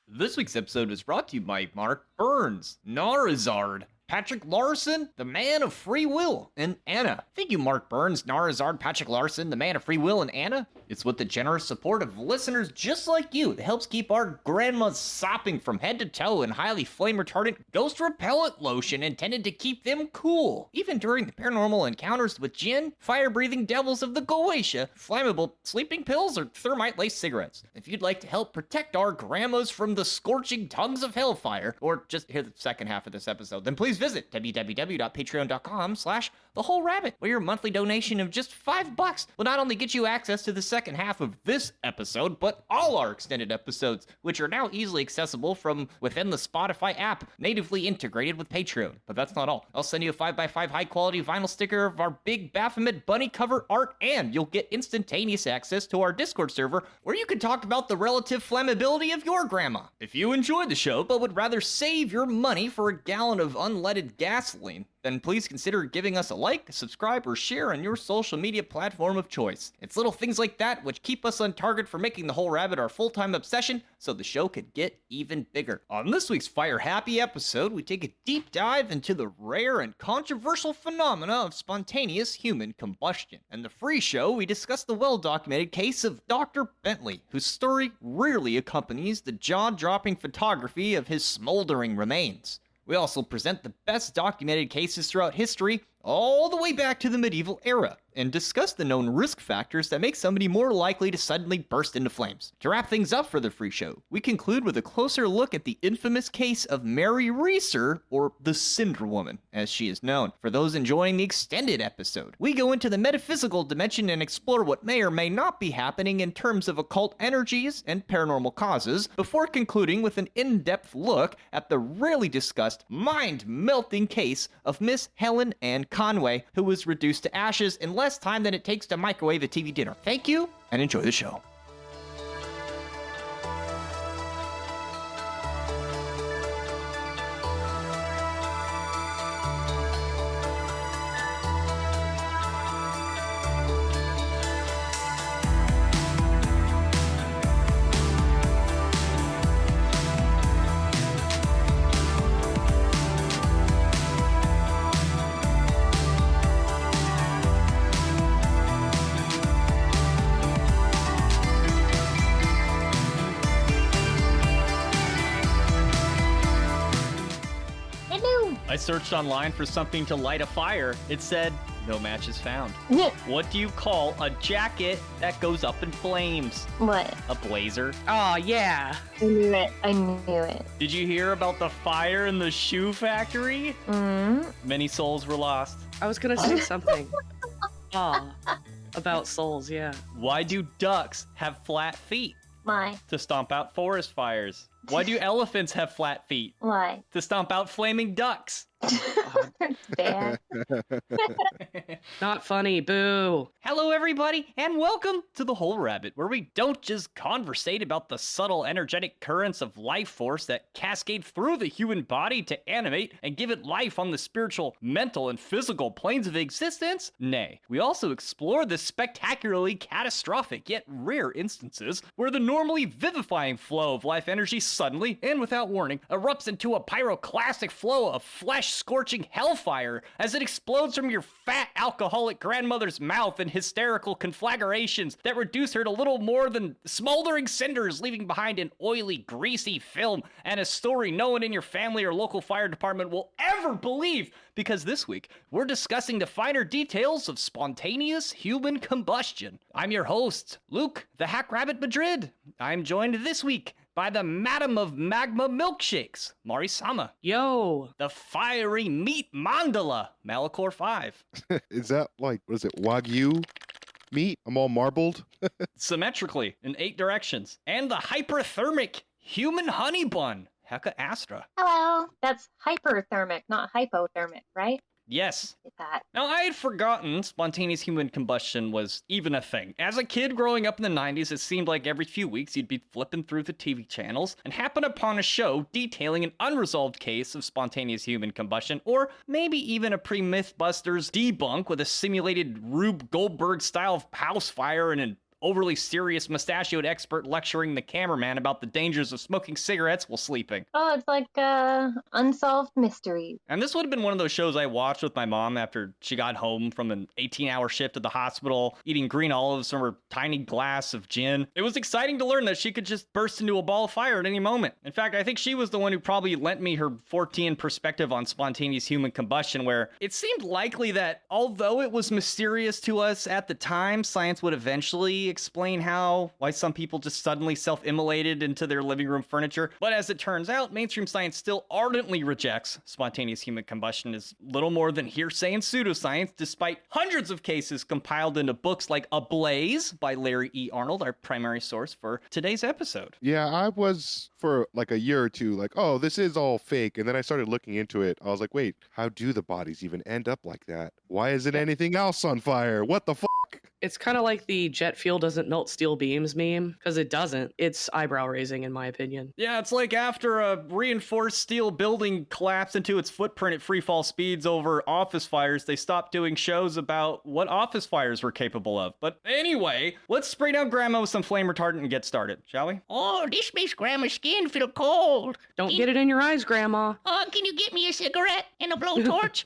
This week's episode is brought to you by Mark Burns, Narizard, Patrick Larson, the man of free will, and Anna. Thank you, Mark Burns, Narizard, Patrick Larson, the man of free will, and Anna. It's with the generous support of listeners just like you that helps keep our grandmas sopping from head to toe in highly flame-retardant ghost repellent lotion intended to keep them cool, even during the paranormal encounters with jinn, fire-breathing devils of the Goetia, flammable sleeping pills, or thermite-laced cigarettes. If you'd like to help protect our grandmas from the scorching tongues of hellfire, or just hear the second half of this episode, then please visit www.patreon.com/thewholerabbit, where your monthly donation of just $5 will not only get you access to the second half of this episode, but all our extended episodes, which are now easily accessible from within the Spotify app, natively integrated with Patreon. But that's not all. I'll send you a 5x5 high-quality vinyl sticker of our big Baphomet bunny cover art, and you'll get instantaneous access to our Discord server, where you can talk about the relative flammability of your grandma. If you enjoyed the show, but would rather save your money for a gallon of unleaded gasoline, then please consider giving us a like, subscribe, or share on your social media platform of choice. It's little things like that which keep us on target for making the whole rabbit our full-time obsession, so the show could get even bigger. On this week's Fire Happy episode, we take a deep dive into the rare and controversial phenomena of spontaneous human combustion. And the free show, we discuss the well-documented case of Dr. Bentley, whose story rarely accompanies the jaw-dropping photography of his smoldering remains. We also present the best documented cases throughout history, all the way back to the medieval era, and discuss the known risk factors that make somebody more likely to suddenly burst into flames. To wrap things up for the free show, we conclude with a closer look at the infamous case of Mary Reeser, or the CinderWoman, as she is known. For those enjoying the extended episode, we go into the metaphysical dimension and explore what may or may not be happening in terms of occult energies and paranormal causes, before concluding with an in-depth look at the rarely discussed, mind-melting case of Miss Helen Ann Conway, who was reduced to ashes in less time than it takes to microwave a TV dinner. Thank you, and enjoy the show. I searched online for something to light a fire. It said, no matches found. What do you call a jacket that goes up in flames? What? A blazer. Oh, yeah. I knew it. I knew it. Did you hear about the fire in the shoe factory? Many souls were lost. I was gonna say something. About souls, yeah. Why do ducks have flat feet? Why? To stomp out forest fires. Why do elephants have flat feet? Why? To stomp out flaming ducks. Bad. Not funny, boo. Hello, everybody, and welcome to The Whole Rabbit, where we don't just conversate about the subtle energetic currents of life force that cascade through the human body to animate and give it life on the spiritual, mental, and physical planes of existence. Nay, we also explore the spectacularly catastrophic yet rare instances where the normally vivifying flow of life energy suddenly, and without warning, erupts into a pyroclastic flow of flesh-scorching hellfire as it explodes from your fat alcoholic grandmother's mouth in hysterical conflagrations that reduce her to little more than smoldering cinders, leaving behind an oily, greasy film and a story no one in your family or local fire department will ever believe, because this week we're discussing the finer details of spontaneous human combustion. I'm your host, Luke, the Hack Rabbit Madrid. I'm joined this week by the Madam of Magma Milkshakes, Mari-sama. Yo. The fiery meat mandala, Malachor 5. Is that like, what is it, Wagyu meat? I'm all marbled. Symmetrically, in 8 directions. And the hyperthermic human honey bun, Heka Astra. Hello. That's hyperthermic, not hypothermic, right? Yes. Get that. Now, I had forgotten spontaneous human combustion was even a thing. As a kid growing up in the 90s, it seemed like every few weeks you'd be flipping through the TV channels and happen upon a show detailing an unresolved case of spontaneous human combustion, or maybe even a pre-Mythbusters debunk with a simulated Rube Goldberg-style house fire in an overly serious mustachioed expert lecturing the cameraman about the dangers of smoking cigarettes while sleeping. Oh, it's like Unsolved Mysteries. And this would have been one of those shows I watched with my mom after she got home from an 18-hour shift at the hospital, eating green olives from her tiny glass of gin. It was exciting to learn that she could just burst into a ball of fire at any moment. In fact, I think she was the one who probably lent me her Fortean perspective on spontaneous human combustion, where it seemed likely that although it was mysterious to us at the time, science would eventually explain why some people just suddenly self-immolated into their living room furniture. But as it turns out, mainstream science still ardently rejects spontaneous human combustion as little more than hearsay and pseudoscience, despite hundreds of cases compiled into books like Ablaze by Larry E. Arnold, our primary source for today's episode. Yeah, I was for like a year or two like, oh, this is all fake. And then I started looking into it. I was like, wait, how do the bodies even end up like that? Why isn't anything else on fire? What the fuck? It's kind of like the jet fuel doesn't melt steel beams meme, because it doesn't. It's eyebrow raising, in my opinion. Yeah, it's like after a reinforced steel building collapsed into its footprint at free fall speeds over office fires, they stopped doing shows about what office fires were capable of. But anyway, let's spray down Grandma with some flame retardant and get started, shall we? Oh, this makes Grandma's skin feel cold. Don't get it in your eyes, Grandma. Can you get me a cigarette and a blowtorch?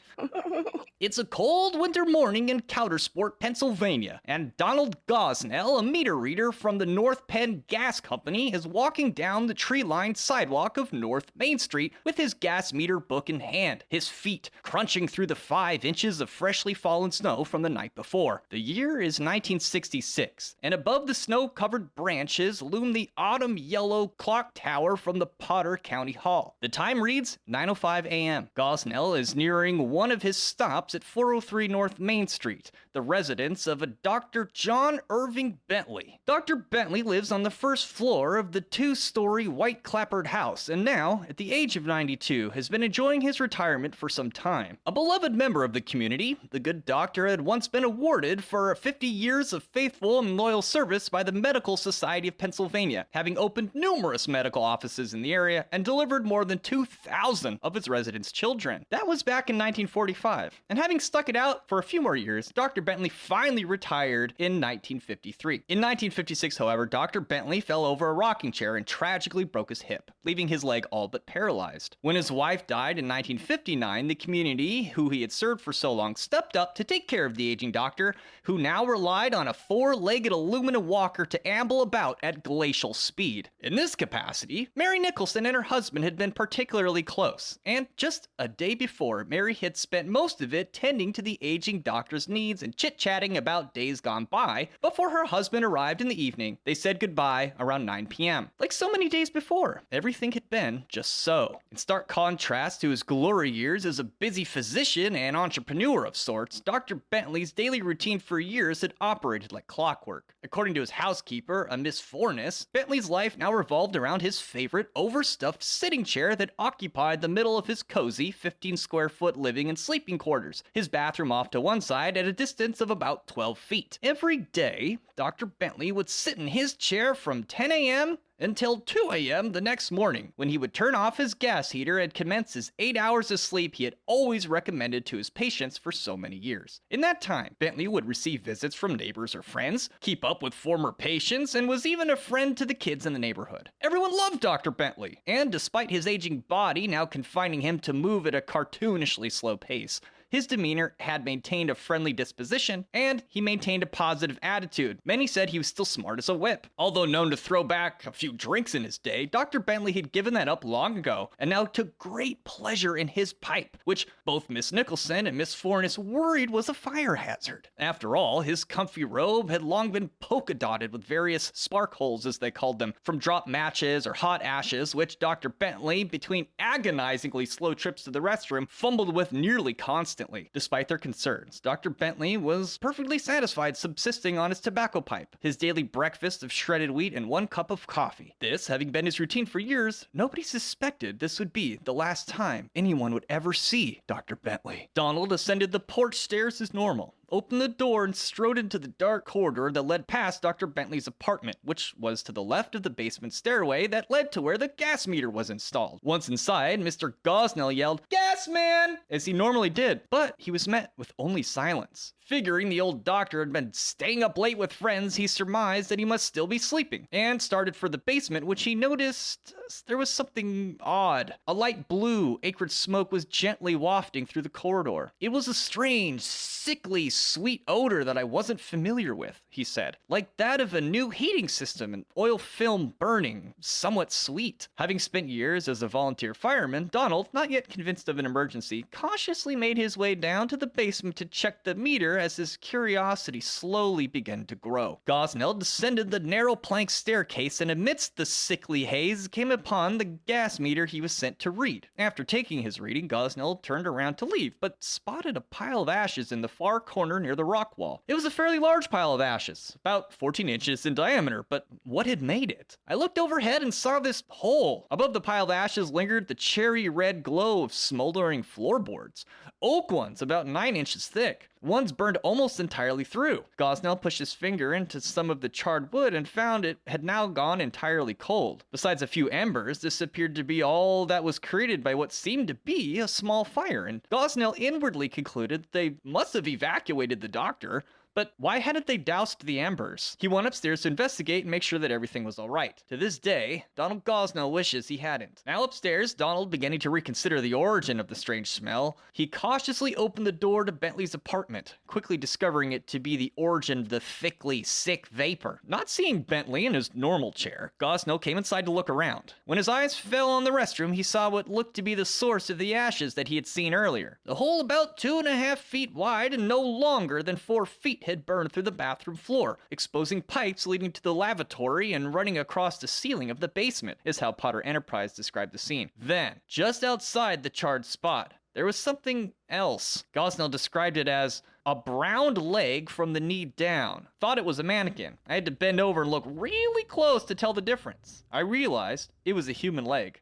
It's a cold winter morning in Coudersport, Pennsylvania, and Donald Gosnell, a meter reader from the North Penn Gas Company, is walking down the tree-lined sidewalk of North Main Street with his gas meter book in hand, his feet crunching through the 5 inches of freshly fallen snow from the night before. The year is 1966, and above the snow-covered branches loom the autumn yellow clock tower from the Potter County Hall. The time reads 9:05 a.m. Gosnell is nearing one of his stops at 403 North Main Street, the residence of a Dr. John Irving Bentley. Dr. Bentley lives on the first floor of the 2-story white clapboard house, and now, at the age of 92, has been enjoying his retirement for some time. A beloved member of the community, the good doctor had once been awarded for 50 years of faithful and loyal service by the Medical Society of Pennsylvania, having opened numerous medical offices in the area and delivered more than 2,000 of its residents' children. That was back in 1945, and having stuck it out for a few more years, Dr. Bentley finally retired in 1953. In 1956, however, Dr. Bentley fell over a rocking chair and tragically broke his hip, leaving his leg all but paralyzed. When his wife died in 1959, the community, who he had served for so long, stepped up to take care of the aging doctor, who now relied on a 4-legged aluminum walker to amble about at glacial speed. In this capacity, Mary Nicholson and her husband had been particularly close, and just a day before, Mary had spent most of it tending to the aging doctor's needs and chit-chatting about days gone by before her husband arrived in the evening. They said goodbye around 9 p.m. Like so many days before, everything had been just so. In stark contrast to his glory years as a busy physician and entrepreneur of sorts, Dr. Bentley's daily routine for years had operated like clockwork. According to his housekeeper, a Miss Forness, Bentley's life now revolved around his favorite overstuffed sitting chair that occupied the middle of his cozy 15-square-foot living and sleeping quarters, his bathroom off to one side at a distance of about 12 feet. Every day, Dr. Bentley would sit in his chair from 10 a.m. until 2 a.m. the next morning, when he would turn off his gas heater and commence his 8 hours of sleep he had always recommended to his patients for so many years. In that time, Bentley would receive visits from neighbors or friends, keep up with former patients, and was even a friend to the kids in the neighborhood. Everyone loved Dr. Bentley, and despite his aging body now confining him to move at a cartoonishly slow pace, his demeanor had maintained a friendly disposition, and he maintained a positive attitude. Many said he was still smart as a whip. Although known to throw back a few drinks in his day, Dr. Bentley had given that up long ago, and now took great pleasure in his pipe, which both Miss Nicholson and Miss Forness worried was a fire hazard. After all, his comfy robe had long been polka-dotted with various spark holes, as they called them, from dropped matches or hot ashes, which Dr. Bentley, between agonizingly slow trips to the restroom, fumbled with nearly constantly. Despite their concerns, Dr. Bentley was perfectly satisfied subsisting on his tobacco pipe, his daily breakfast of shredded wheat and 1 cup of coffee. This, having been his routine for years, nobody suspected this would be the last time anyone would ever see Dr. Bentley. Donald ascended the porch stairs as normal, opened the door, and strode into the dark corridor that led past Dr. Bentley's apartment, which was to the left of the basement stairway that led to where the gas meter was installed. Once inside, Mr. Gosnell yelled, "Gas man!" as he normally did, but he was met with only silence. Figuring the old doctor had been staying up late with friends, he surmised that he must still be sleeping, and started for the basement, which he noticed there was something odd. A light blue, acrid smoke was gently wafting through the corridor. It was a strange, sickly, sweet odor that I wasn't familiar with, he said, like that of a new heating system and oil film burning, somewhat sweet. Having spent years as a volunteer fireman, Donald, not yet convinced of an emergency, cautiously made his way down to the basement to check the meter as his curiosity slowly began to grow. Gosnell descended the narrow plank staircase and amidst the sickly haze came upon the gas meter he was sent to read. After taking his reading, Gosnell turned around to leave, but spotted a pile of ashes in the far corner near the rock wall. It was a fairly large pile of ashes, about 14 inches in diameter, but what had made it? I looked overhead and saw this hole. Above the pile of ashes lingered the cherry red glow of smoldering floorboards. Oak ones about 9 inches thick. One's burned almost entirely through. Gosnell pushed his finger into some of the charred wood and found it had now gone entirely cold. Besides a few embers, this appeared to be all that was created by what seemed to be a small fire, and Gosnell inwardly concluded they must have evacuated the doctor. But why hadn't they doused the embers? He went upstairs to investigate and make sure that everything was all right. To this day, Donald Gosnell wishes he hadn't. Now upstairs, Donald, beginning to reconsider the origin of the strange smell, he cautiously opened the door to Bentley's apartment, quickly discovering it to be the origin of the thickly, sick vapor. Not seeing Bentley in his normal chair, Gosnell came inside to look around. When his eyes fell on the restroom, he saw what looked to be the source of the ashes that he had seen earlier. A hole about 2.5 feet wide and no longer than 4 feet had burned through the bathroom floor, exposing pipes leading to the lavatory and running across the ceiling of the basement, is how Potter Enterprise described the scene. Then, just outside the charred spot, there was something else. Gosnell described it as a browned leg from the knee down. Thought it was a mannequin. I had to bend over and look really close to tell the difference. I realized it was a human leg.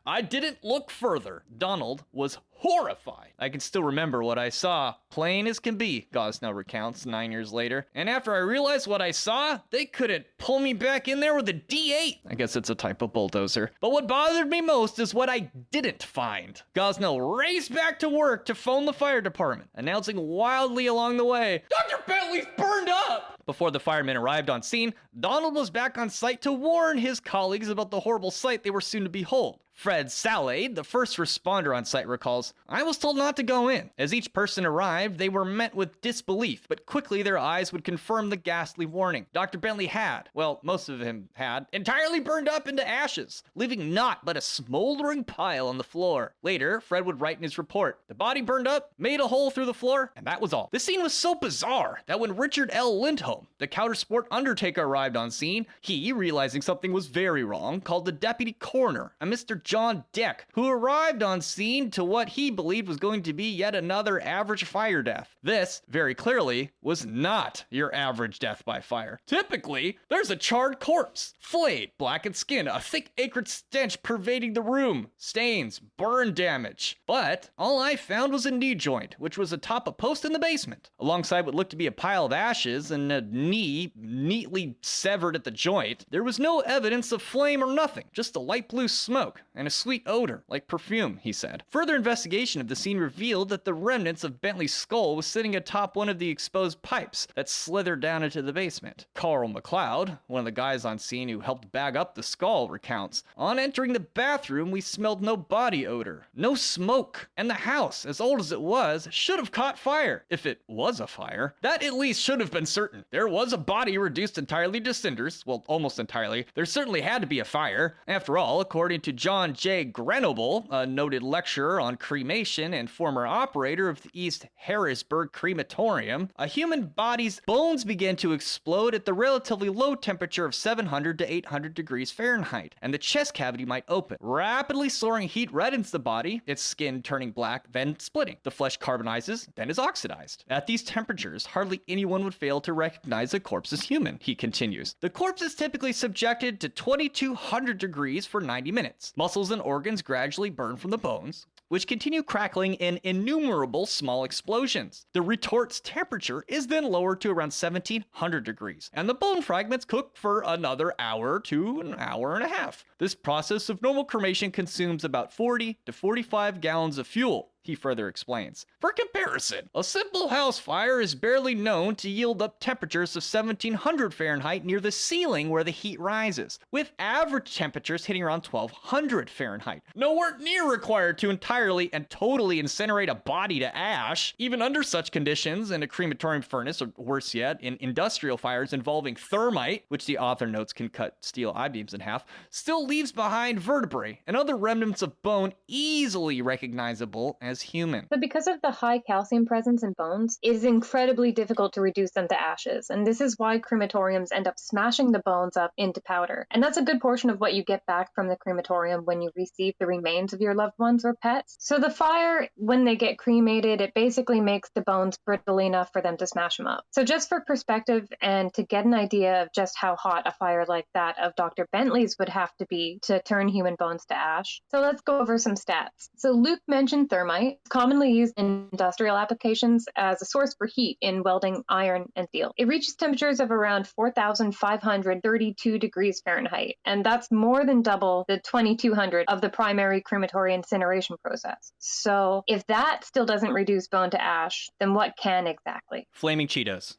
I didn't look further. Donald was horrified. I can still remember what I saw, plain as can be, Gosnell recounts 9 years later. And after I realized what I saw, they couldn't pull me back in there with a D8. I guess it's a type of bulldozer. But what bothered me most is what I didn't find. Gosnell raced back to work to phone the fire department, announcing wildly along the way, Dr. Bentley's burned up! Before the firemen arrived on scene, Donald was back on site to warn his colleagues about the horrible sight they were soon to behold. Fred Salade, the first responder on site, recalls, I was told not to go in. As each person arrived, they were met with disbelief, but quickly their eyes would confirm the ghastly warning. Dr. Bentley had, well, most of him had, entirely burned up into ashes, leaving naught but a smoldering pile on the floor. Later, Fred would write in his report, the body burned up, made a hole through the floor, and that was all. This scene was so bizarre that when Richard L. Lindholm, the countersport undertaker, arrived on scene, he, realizing something was very wrong, called the deputy coroner, a Mr. John Deck, who arrived on scene to what he believed was going to be yet another average fire death. This, very clearly, was not your average death by fire. Typically, there's a charred corpse, flayed, blackened skin, a thick acrid stench pervading the room, stains, burn damage. But all I found was a knee joint, which was atop a post in the basement, alongside what looked to be a pile of ashes and a knee neatly severed at the joint. There was no evidence of flame or nothing, just a light blue smoke and a sweet odor, like perfume, he said. Further investigation of the scene revealed that the remnants of Bentley's skull was sitting atop one of the exposed pipes that slithered down into the basement. Carl McLeod, one of the guys on scene who helped bag up the skull, recounts, on entering the bathroom, we smelled no body odor, no smoke, and the house, as old as it was, should have caught fire. If it was a fire, that at least should have been certain. There was a body reduced entirely to cinders, well, almost entirely. There certainly had to be a fire. After all, according to John J. Grenoble, a noted lecturer on cremation and former operator of the East Harrisburg Crematorium, a human body's bones began to explode at the relatively low temperature of 700 to 800 degrees Fahrenheit, and the chest cavity might open. Rapidly soaring heat reddens the body, its skin turning black, then splitting. The flesh carbonizes, then is oxidized. At these temperatures, hardly anyone would fail to recognize a corpse as human, he continues. The corpse is typically subjected to 2200 degrees for 90 minutes. Muscles and organs gradually burn from the bones, which continue crackling in innumerable small explosions. The retort's temperature is then lowered to around 1700 degrees, and the bone fragments cook for another hour to an hour and a half. This process of normal cremation consumes about 40 to 45 gallons of fuel. he further explains. For comparison, a simple house fire is barely known to yield up temperatures of 1700 Fahrenheit near the ceiling where the heat rises, with average temperatures hitting around 1200 Fahrenheit. Nowhere near required to entirely and totally incinerate a body to ash. Even under such conditions, in a crematorium furnace, or worse yet, in industrial fires involving thermite, which the author notes can cut steel I-beams in half, still leaves behind vertebrae and other remnants of bone easily recognizable as human. But because of the high calcium presence in bones, it is incredibly difficult to reduce them to ashes. And this is why crematoriums end up smashing the bones up into powder. And that's a good portion of what you get back from the crematorium when you receive the remains of your loved ones or pets. So the fire, when they get cremated, it basically makes the bones brittle enough for them to smash them up. So just for perspective and to get an idea of just how hot a fire like that of Dr. Bentley's would have to be to turn human bones to ash. So let's go over some stats. So Luke mentioned thermite. It's commonly used in industrial applications as a source for heat in welding iron and steel. It reaches temperatures of around 4,532 degrees Fahrenheit, and that's more than double the 2,200 of the primary crematory incineration process. So if that still doesn't reduce bone to ash, then what can exactly? Flaming Cheetos.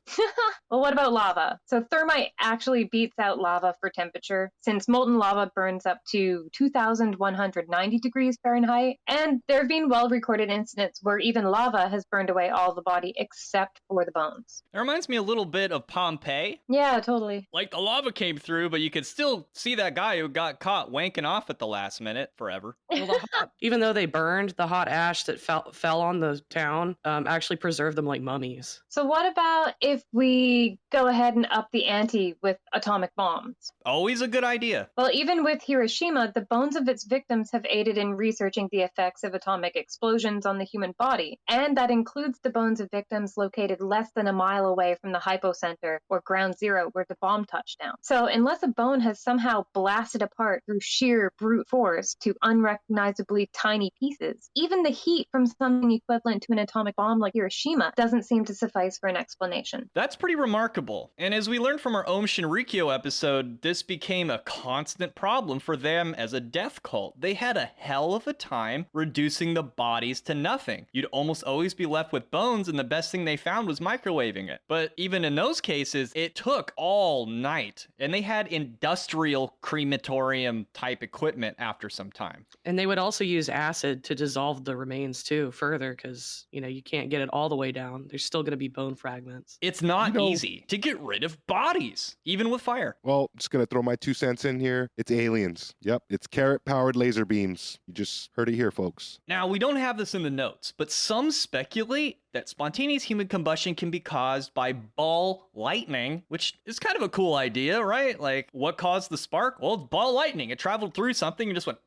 Well, what about lava? So thermite actually beats out lava for temperature, since molten lava burns up to 2,190 degrees Fahrenheit, and there have been well-recorded incidents where even lava has burned away all the body except for the bones. It reminds me a little bit of Pompeii. Yeah, totally. Like, the lava came through, but you could still see that guy who got caught wanking off at the last minute forever. Well, even though they burned, the hot ash that fell on the town actually preserved them like mummies. So what about if we go ahead and up the ante with atomic bombs? Always a good idea. Well, even with Hiroshima, the bones of its victims have aided in researching the effects of atomic explosions on the human body, and that includes the bones of victims located less than a mile away from the hypocenter or ground zero where the bomb touched down. So unless a bone has somehow blasted apart through sheer brute force to unrecognizably tiny pieces, even the heat from something equivalent to an atomic bomb like Hiroshima doesn't seem to suffice for an explanation. That's pretty remarkable. And as we learned from our Om Shinrikyo episode, this became a constant problem for them as a death cult. They had a hell of a time reducing the bodies to nothing. You'd almost always be left with bones, and the best thing they found was microwaving it. But even in those cases, it took all night, and they had industrial crematorium type equipment after some time. And they would also use acid to dissolve the remains too further because, you can't get it all the way down. There's still going to be bone fragments. It's not easy to get rid of bodies, even with fire. Well, just going to throw my 2 cents in here. It's aliens. Yep, it's carrot-powered laser beams. You just heard it here, folks. Now, we don't have this in the notes, but some speculate that spontaneous human combustion can be caused by ball lightning, which is kind of a cool idea, right? Like, what caused the spark? Well, it's ball lightning. It traveled through something and just went,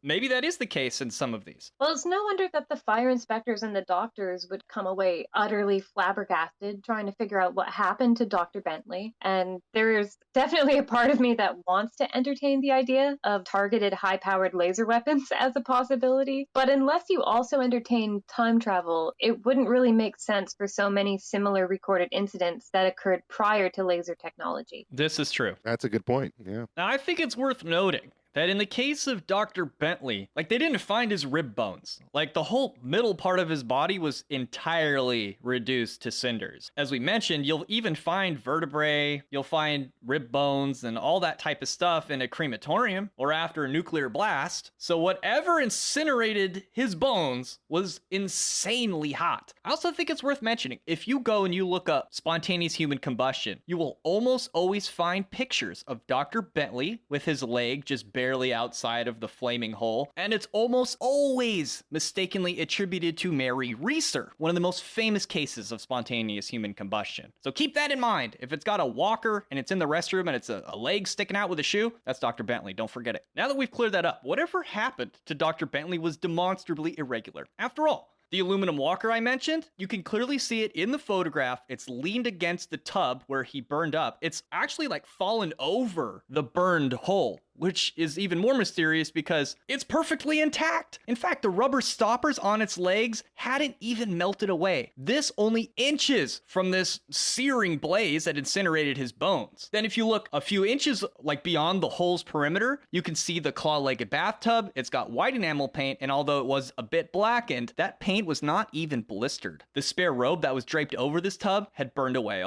maybe that is the case in some of these. Well, it's no wonder that the fire inspectors and the doctors would come away utterly flabbergasted trying to figure out what happened to Dr. Bentley. And there's definitely a part of me that wants to entertain the idea of targeted high-powered laser weapons as a possibility. But unless you also entertain time travel, it wouldn't really make sense for so many similar recorded incidents that occurred prior to laser technology. This is true. That's a good point. Yeah. Now, I think it's worth noting that in the case of Dr. Bentley, they didn't find his rib bones. The whole middle part of his body was entirely reduced to cinders. As we mentioned, you'll even find vertebrae, you'll find rib bones and all that type of stuff in a crematorium or after a nuclear blast. So whatever incinerated his bones was insanely hot. I also think it's worth mentioning, if you go and you look up spontaneous human combustion, you will almost always find pictures of Dr. Bentley with his leg just barely outside of the flaming hole, and it's almost always mistakenly attributed to Mary Reeser, one of the most famous cases of spontaneous human combustion. So keep that in mind. If it's got a walker and it's in the restroom and it's a leg sticking out with a shoe, that's Dr. Bentley. Don't forget it. Now that we've cleared that up, whatever happened to Dr. Bentley was demonstrably irregular. After all, the aluminum walker I mentioned, you can clearly see it in the photograph. It's leaned against the tub where he burned up. It's actually fallen over the burned hole. which is even more mysterious because it's perfectly intact. In fact, the rubber stoppers on its legs hadn't even melted away. This only inches from this searing blaze that incinerated his bones. Then if you look a few inches beyond the hole's perimeter, you can see the claw-legged bathtub. It's got white enamel paint, and although it was a bit blackened, that paint was not even blistered. The spare robe that was draped over this tub had burned away,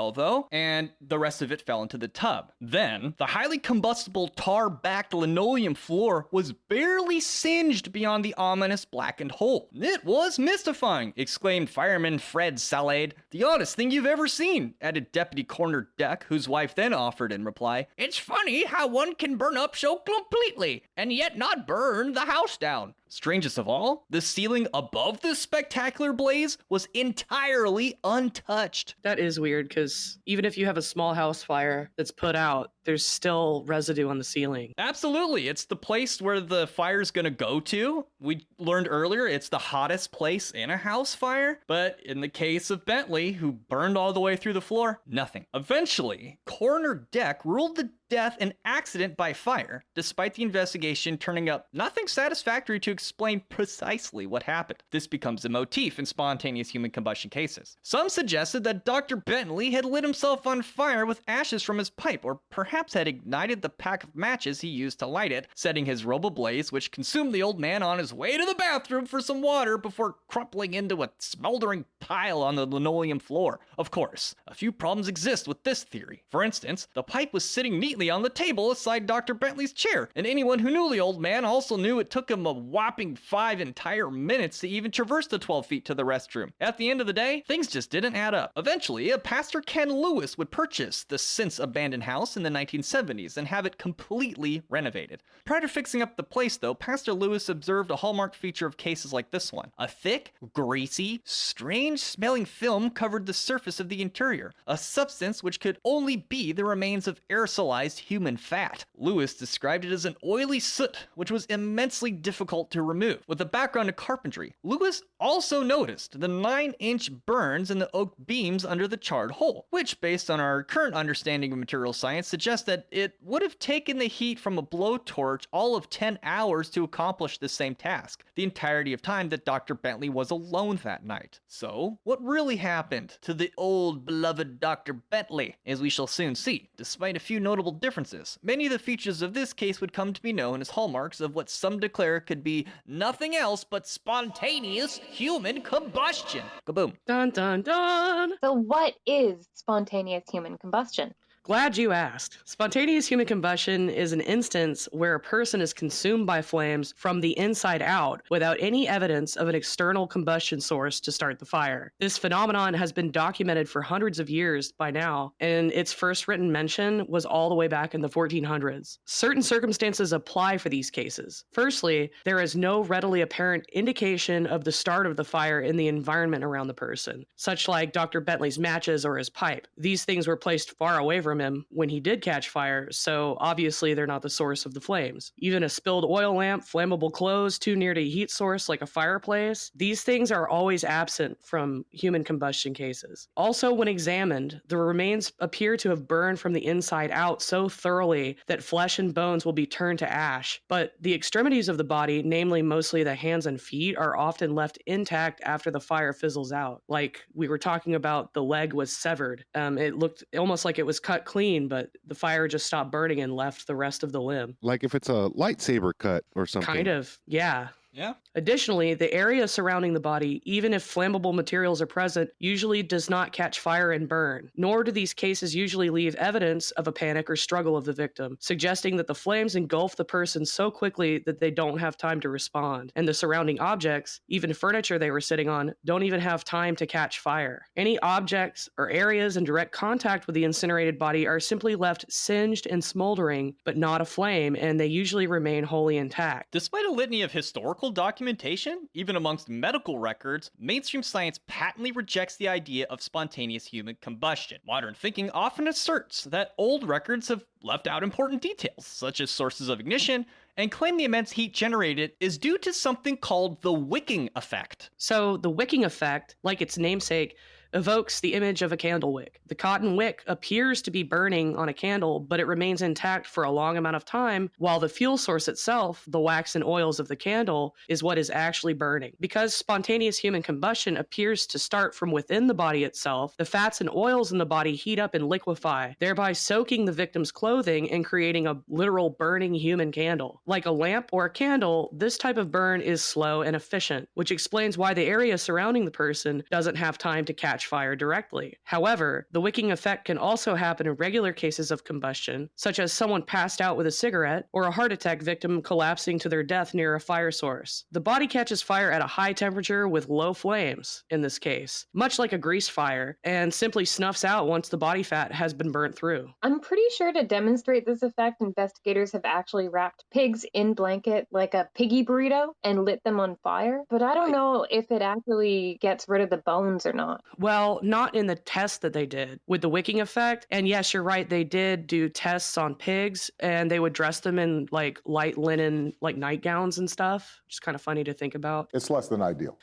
and the rest of it fell into the tub. Then, the highly combustible tar-backed linoleum floor was barely singed beyond the ominous blackened hole. It was mystifying, exclaimed fireman Fred Salade. The oddest thing you've ever seen, added Deputy Coroner Deck, whose wife then offered in reply. It's funny how one can burn up so completely, and yet not burn the house down. Strangest of all, the ceiling above this spectacular blaze was entirely untouched. That is weird, because even if you have a small house fire that's put out, there's still residue on the ceiling. Absolutely. It's the place where the fire's gonna go to. We learned earlier it's the hottest place in a house fire. But in the case of Bentley, who burned all the way through the floor, nothing. Eventually, Coroner Deck ruled the death an accident by fire, despite the investigation turning up nothing satisfactory to explain precisely what happened. This becomes a motif in spontaneous human combustion cases. Some suggested that Dr. Bentley had lit himself on fire with ashes from his pipe, or perhaps had ignited the pack of matches he used to light it, setting his robe ablaze, which consumed the old man on his way to the bathroom for some water before crumpling into a smoldering pile on the linoleum floor. Of course, a few problems exist with this theory. For instance, the pipe was sitting neatly on the table aside Dr. Bentley's chair, and anyone who knew the old man also knew it took him a whopping 5 entire minutes to even traverse the 12 feet to the restroom. At the end of the day, things just didn't add up. Eventually, a Pastor Ken Lewis would purchase the since abandoned house in the 1970s and have it completely renovated. Prior to fixing up the place, though, Pastor Lewis observed a hallmark feature of cases like this one. A thick, greasy, strange-smelling film covered the surface of the interior, a substance which could only be the remains of aerosolized human fat. Lewis described it as an oily soot, which was immensely difficult to remove. With a background in carpentry, Lewis also noticed the 9-inch burns in the oak beams under the charred hole, which, based on our current understanding of material science, suggests that it would have taken the heat from a blowtorch all of 10 hours to accomplish the same task, the entirety of time that Dr. Bentley was alone that night. So, what really happened to the old beloved Dr. Bentley? As we shall soon see, despite a few notable differences, many of the features of this case would come to be known as hallmarks of what some declare could be nothing else but spontaneous human combustion. Kaboom. Dun dun dun! So, what is spontaneous human combustion? Glad you asked. Spontaneous human combustion is an instance where a person is consumed by flames from the inside out without any evidence of an external combustion source to start the fire. This phenomenon has been documented for hundreds of years by now, and its first written mention was all the way back in the 1400s. Certain circumstances apply for these cases. Firstly, there is no readily apparent indication of the start of the fire in the environment around the person, such like Dr. Bentley's matches or his pipe. These things were placed far away from him when he did catch fire, so obviously they're not the source of the flames. Even a spilled oil lamp, flammable clothes too near to a heat source like a fireplace, these things are always absent from human combustion cases. Also, when examined, the remains appear to have burned from the inside out so thoroughly that flesh and bones will be turned to ash, but the extremities of the body, namely mostly the hands and feet, are often left intact after the fire fizzles out. Like we were talking about, the leg was severed. It looked almost like it was cut clean, but the fire just stopped burning and left the rest of the limb. Like if it's a lightsaber cut or something. Kind of, yeah. Yeah. Additionally, the area surrounding the body, even if flammable materials are present, usually does not catch fire and burn, nor do these cases usually leave evidence of a panic or struggle of the victim, suggesting that the flames engulf the person so quickly that they don't have time to respond, and the surrounding objects, even furniture they were sitting on, don't even have time to catch fire. Any objects or areas in direct contact with the incinerated body are simply left singed and smoldering, but not aflame, and they usually remain wholly intact. Despite a litany of historical documentation, even amongst medical records, mainstream science patently rejects the idea of spontaneous human combustion. Modern thinking often asserts that old records have left out important details, such as sources of ignition, and claim the immense heat generated is due to something called the wicking effect. So the wicking effect, like its namesake, evokes the image of a candle wick. The cotton wick appears to be burning on a candle, but it remains intact for a long amount of time, while the fuel source itself, the wax and oils of the candle, is what is actually burning. Because spontaneous human combustion appears to start from within the body itself, the fats and oils in the body heat up and liquefy, thereby soaking the victim's clothing and creating a literal burning human candle. Like a lamp or a candle, this type of burn is slow and efficient, which explains why the area surrounding the person doesn't have time to catch fire directly. However, the wicking effect can also happen in regular cases of combustion, such as someone passed out with a cigarette or a heart attack victim collapsing to their death near a fire source. The body catches fire at a high temperature with low flames, in this case, much like a grease fire, and simply snuffs out once the body fat has been burnt through. I'm pretty sure to demonstrate this effect, investigators have actually wrapped pigs in blanket like a piggy burrito and lit them on fire, but I don't know if it actually gets rid of the bones or not. Well, not in the test that they did with the wicking effect. And yes, you're right, they did do tests on pigs, and they would dress them in like light linen, like nightgowns and stuff, which is kind of funny to think about. It's less than ideal.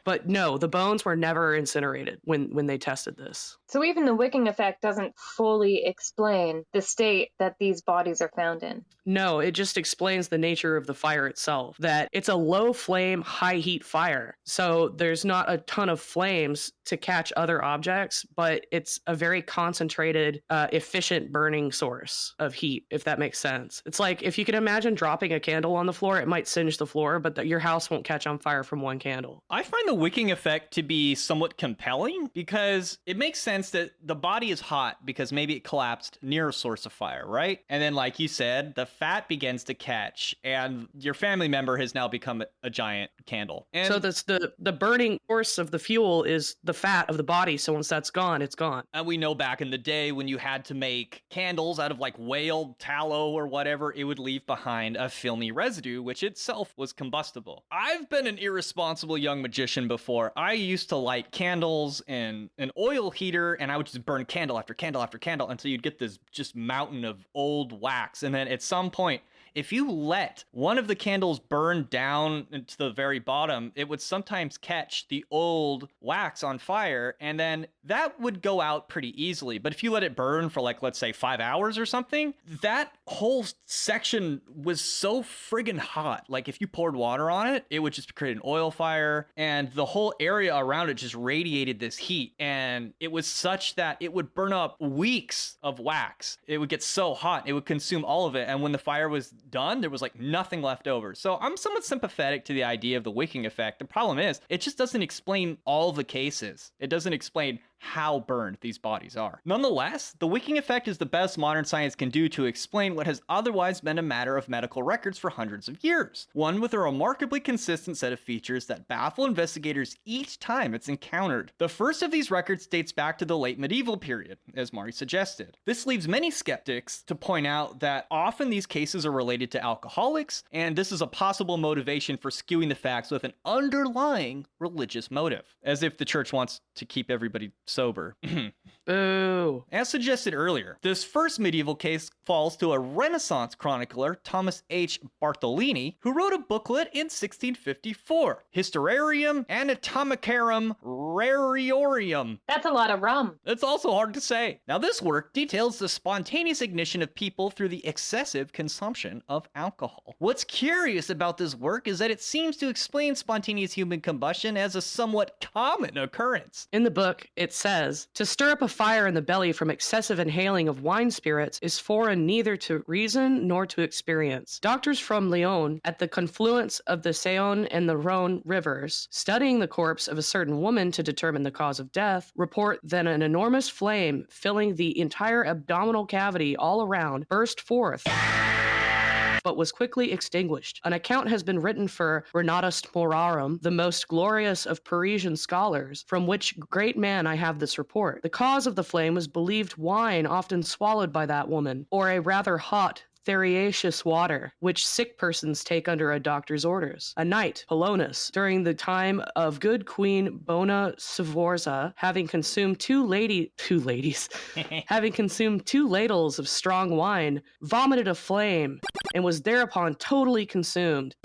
But no, the bones were never incinerated when they tested this. So even the wicking effect doesn't fully explain the state that these bodies are found in. No, it just explains the nature of the fire itself, that it's a low flame, high heat fire. So there's not a ton of flames to catch other objects, but it's a very concentrated, efficient burning source of heat, if that makes sense. It's like if you can imagine dropping a candle on the floor, it might singe the floor, but your house won't catch on fire from one candle. I find the wicking effect to be somewhat compelling because it makes sense that the body is hot because maybe it collapsed near a source of fire, right? And then, like you said, the fat begins to catch and your family member has now become a giant candle. And so the burning source of the fuel is the fat of the body. So once that's gone, it's gone. And we know back in the day when you had to make candles out of like whale tallow or whatever, it would leave behind a filmy residue, which itself was combustible. I've been an irresponsible young magician before. I used to light candles in an oil heater and I would just burn candle after candle after candle until you'd get this just mountain of old wax. And then at some point, if you let one of the candles burn down to the very bottom, it would sometimes catch the old wax on fire, and then that would go out pretty easily. But if you let it burn for like, let's say 5 hours or something, that whole section was so friggin' hot. Like if you poured water on it, it would just create an oil fire, and the whole area around it just radiated this heat. And it was such that it would burn up weeks of wax. It would get so hot, it would consume all of it. And when the fire was done, there was like nothing left over. So I'm somewhat sympathetic to the idea of the wicking effect. The problem is, it just doesn't explain all the cases. It doesn't explain how burned these bodies are. Nonetheless, the wicking effect is the best modern science can do to explain what has otherwise been a matter of medical records for hundreds of years. One with a remarkably consistent set of features that baffle investigators each time it's encountered. The first of these records dates back to the late medieval period, as Mari suggested. This leaves many skeptics to point out that often these cases are related to alcoholics, and this is a possible motivation for skewing the facts with an underlying religious motive, as if the church wants to keep everybody sober. Boo. As suggested earlier, this first medieval case falls to a Renaissance chronicler, Thomas H. Bartolini, who wrote a booklet in 1654, Historiarum Anatomicarum Rariorium. That's a lot of rum. It's also hard to say. Now, this work details the spontaneous ignition of people through the excessive consumption of alcohol. What's curious about this work is that it seems to explain spontaneous human combustion as a somewhat common occurrence. In the book, it says, to stir up a fire in the belly from excessive inhaling of wine spirits is foreign neither to reason nor to experience. Doctors from Lyon, at the confluence of the Saône and the Rhone rivers, studying the corpse of a certain woman to determine the cause of death, report that an enormous flame filling the entire abdominal cavity all around burst forth, but was quickly extinguished. An account has been written for Renatus Morarum, the most glorious of Parisian scholars, from which great man I have this report. The cause of the flame was believed wine often swallowed by that woman, or a rather hot, theriaceous water, which sick persons take under a doctor's orders. A knight, Polonus, during the time of good Queen Bona Sforza, having consumed two ladles of strong wine, vomited a flame, and was thereupon totally consumed.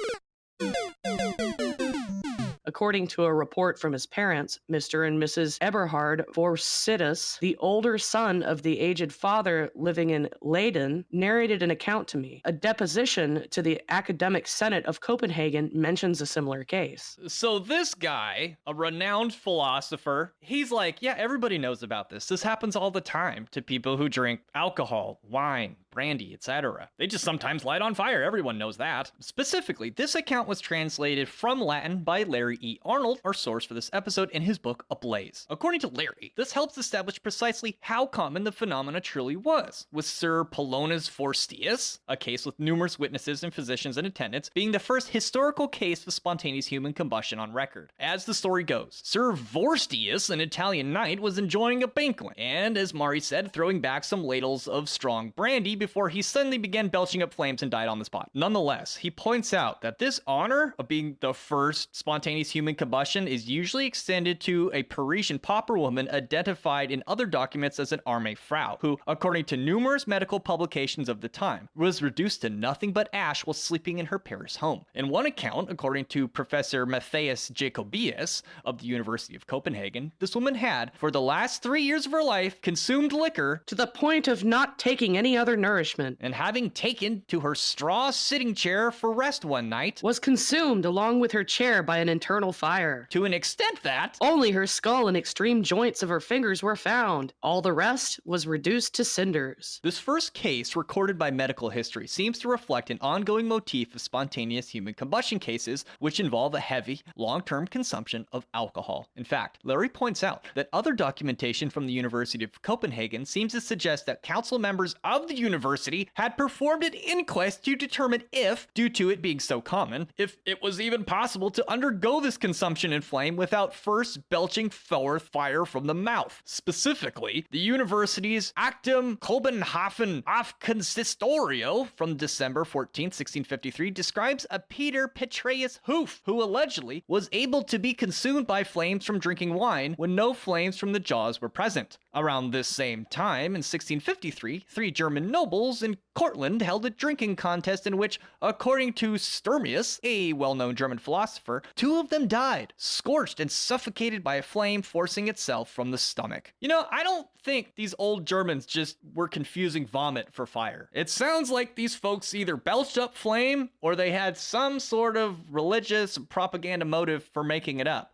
According to a report from his parents, Mr. and Mrs. Eberhard Vorsidus, the older son of the aged father living in Leyden, narrated an account to me. A deposition to the Academic Senate of Copenhagen mentions a similar case. So this guy, a renowned philosopher, he's like, yeah, everybody knows about this. This happens all the time to people who drink alcohol, wine, brandy, etc. They just sometimes light on fire. Everyone knows that. Specifically, this account was translated from Latin by Larry E. Arnold, our source for this episode, in his book Ablaze. According to Larry, this helps establish precisely how common the phenomena truly was, with Sir Polonus Forstius, a case with numerous witnesses and physicians in attendance, being the first historical case of spontaneous human combustion on record. As the story goes, Sir Vorstius, an Italian knight, was enjoying a banquet, and as Mari said, throwing back some ladles of strong brandy before he suddenly began belching up flames and died on the spot. Nonetheless, he points out that this honor of being the first spontaneous human combustion is usually extended to a Parisian pauper woman identified in other documents as an armée frau, who, according to numerous medical publications of the time, was reduced to nothing but ash while sleeping in her Paris home. In one account, according to Professor Matthias Jacobius of the University of Copenhagen, this woman had, for the last 3 years of her life, consumed liquor To the point of not taking any other nourishment, and having taken to her straw sitting chair for rest one night, was consumed along with her chair by an internal fire. to an extent that Only her skull and extreme joints of her fingers were found. All the rest was reduced to cinders. this first case recorded by medical history seems to reflect an ongoing motif of spontaneous human combustion cases which involve a heavy, long-term consumption of alcohol. In fact, Larry points out that other documentation from the University of Copenhagen seems to suggest that council members of the university had performed an inquest to determine if, due to it being so common, if it was even possible to undergo this consumption in flame without first belching forth fire from the mouth. Specifically, the university's Actum Copenhagen Afconsistorio from December 14, 1653 describes a Peter Petraeus Hoof, who allegedly was able to be consumed by flames from drinking wine when no flames from the jaws were present. Around this same time, in 1653, 3 German nobles in Cortland held a drinking contest in which, according to Sturmius, a well-known German philosopher, 2 of them died, scorched and suffocated by a flame forcing itself from the stomach. You know, I don't think these old Germans just were confusing vomit for fire. It sounds like these folks either belched up flame or they had some sort of religious propaganda motive for making it up.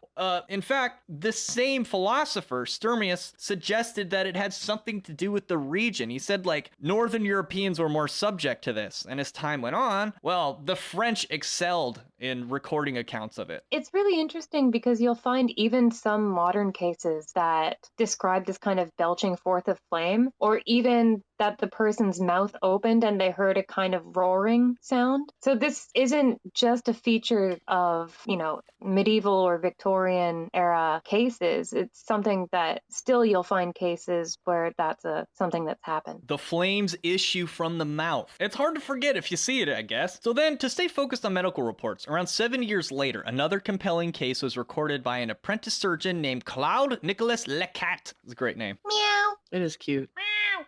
In fact, this same philosopher, Sturmius, suggested that it had something to do with the region. He said, like, Northern Europeans were more subject to this. And as time went on, well, the French excelled in recording accounts of it. It's really interesting because you'll find even some modern cases that describe this kind of belching forth of flame, or even that the person's mouth opened and they heard a kind of roaring sound. So this isn't just a feature of, medieval or Victorian era cases. It's something that still you'll find cases where that's something that's happened. The flames issue from the mouth. It's hard to forget if you see it, I guess. So then, to stay focused on medical reports, around 7 years later, another compelling case was recorded by an apprentice surgeon named Claude Nicolas Lecat. It's a great name. Meow. It is cute.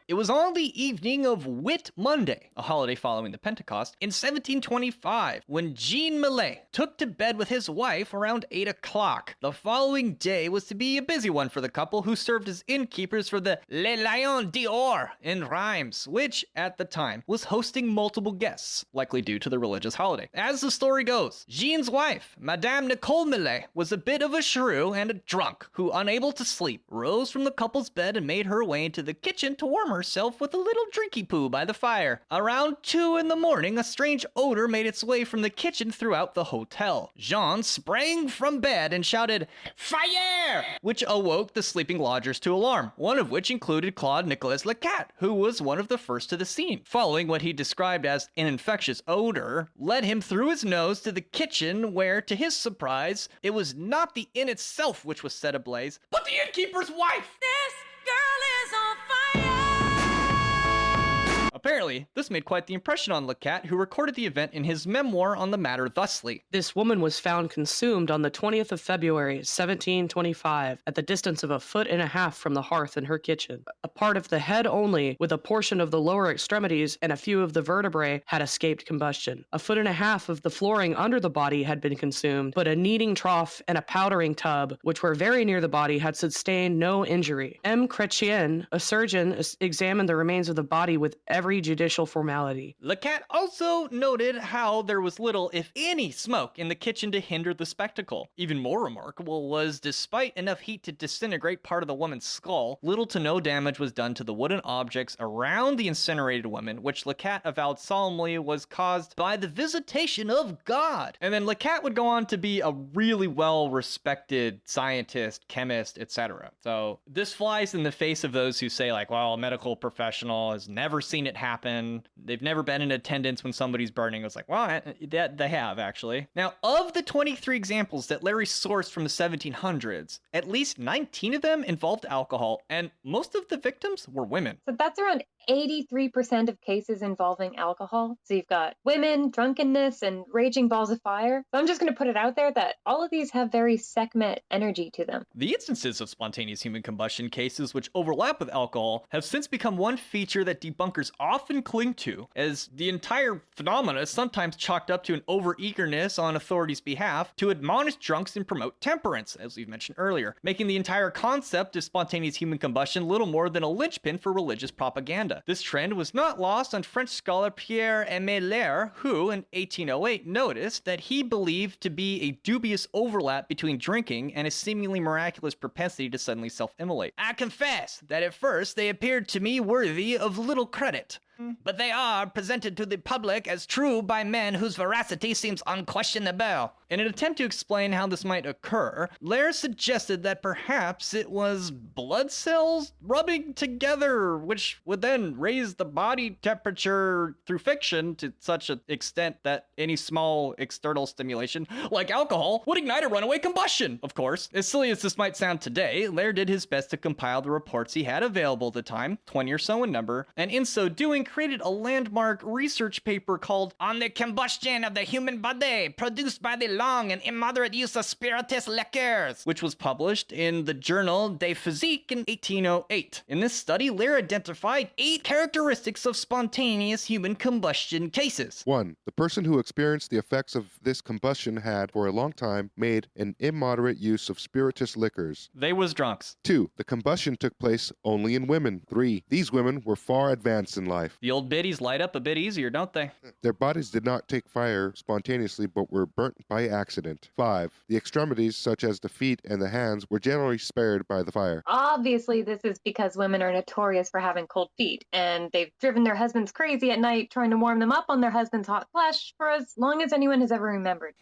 It was on the evening of Whit Monday, a holiday following the Pentecost, in 1725, when Jean Millet took to bed with his wife around 8 o'clock. The following day was to be a busy one for the couple, who served as innkeepers for the Le Lion d'Or in Reims, which, at the time, was hosting multiple guests, likely due to the religious holiday. As the story goes, Jean's wife, Madame Nicole Millet, was a bit of a shrew and a drunk, who, unable to sleep, rose from the couple's bed and made her way into the kitchen to warm herself with a little drinky poo by the fire. Around 2 in the morning, a strange odor made its way from the kitchen throughout the hotel. Jean sprang from bed and shouted, "Fire!" which awoke the sleeping lodgers to alarm, one of which included Claude Nicolas Lecat, who was one of the first to the scene. Following what he described as an infectious odor, led him through his nose to the kitchen where, to his surprise, it was not the inn itself which was set ablaze, but the innkeeper's wife! This girl is on fire. Apparently, this made quite the impression on Lecat, who recorded the event in his memoir on the matter thusly. This woman was found consumed on the 20th of February, 1725, at the distance of 1.5 feet from the hearth in her kitchen. A part of the head only, with a portion of the lower extremities and a few of the vertebrae, had escaped combustion. 1.5 feet of the flooring under the body had been consumed, but a kneading trough and a powdering tub, which were very near the body, had sustained no injury. M. Chrétien, a surgeon, examined the remains of the body with every judicial formality. Lecat also noted how there was little, if any, smoke in the kitchen to hinder the spectacle. Even more remarkable was, despite enough heat to disintegrate part of the woman's skull, little to no damage was done to the wooden objects around the incinerated woman, which Lecat avowed solemnly was caused by the visitation of God. And then Lecat would go on to be a really well-respected scientist, chemist, etc. So this flies in the face of those who say, like, well, a medical professional has never seen it happen. They've never been in attendance when somebody's burning. It's like, well, they have, actually. Now, of the 23 examples that Larry sourced from the 1700s, at least 19 of them involved alcohol, and most of the victims were women. So that's around 83% of cases involving alcohol. So you've got women, drunkenness, and raging balls of fire. So I'm just going to put it out there that all of these have very Sekhmet energy to them. The instances of spontaneous human combustion cases which overlap with alcohol have since become one feature that debunkers often cling to, as the entire phenomena is sometimes chalked up to an overeagerness on authorities' behalf to admonish drunks and promote temperance, as we've mentioned earlier, making the entire concept of spontaneous human combustion little more than a linchpin for religious propaganda. This trend was not lost on French scholar Pierre-Aimé Lair, who, in 1808, noticed that he believed to be a dubious overlap between drinking and a seemingly miraculous propensity to suddenly self-immolate. I confess that at first they appeared to me worthy of little credit, but they are presented to the public as true by men whose veracity seems unquestionable. In an attempt to explain how this might occur, Lair suggested that perhaps it was blood cells rubbing together, which would then raise the body temperature through fiction to such an extent that any small external stimulation, like alcohol, would ignite a runaway combustion. Of course, as silly as this might sound today, Lair did his best to compile the reports he had available at the time, 20 or so in number, and in so doing created a landmark research paper called On the Combustion of the Human Body Produced by the Long and Immoderate Use of Spirituous Liquors, which was published in the journal Des Physiques in 1808. In this study, Lair identified 8 characteristics of spontaneous human combustion cases. 1. The person who experienced the effects of this combustion had, for a long time, made an immoderate use of spirituous liquors. They was drunks. 2. The combustion took place only in women. 3. These women were far advanced in life. The old biddies light up a bit easier, don't they? Their bodies did not take fire spontaneously, but were burnt by accident. 5. The extremities, such as the feet and the hands, were generally spared by the fire. Obviously, this is because women are notorious for having cold feet, and they've driven their husbands crazy at night trying to warm them up on their husband's hot flesh for as long as anyone has ever remembered.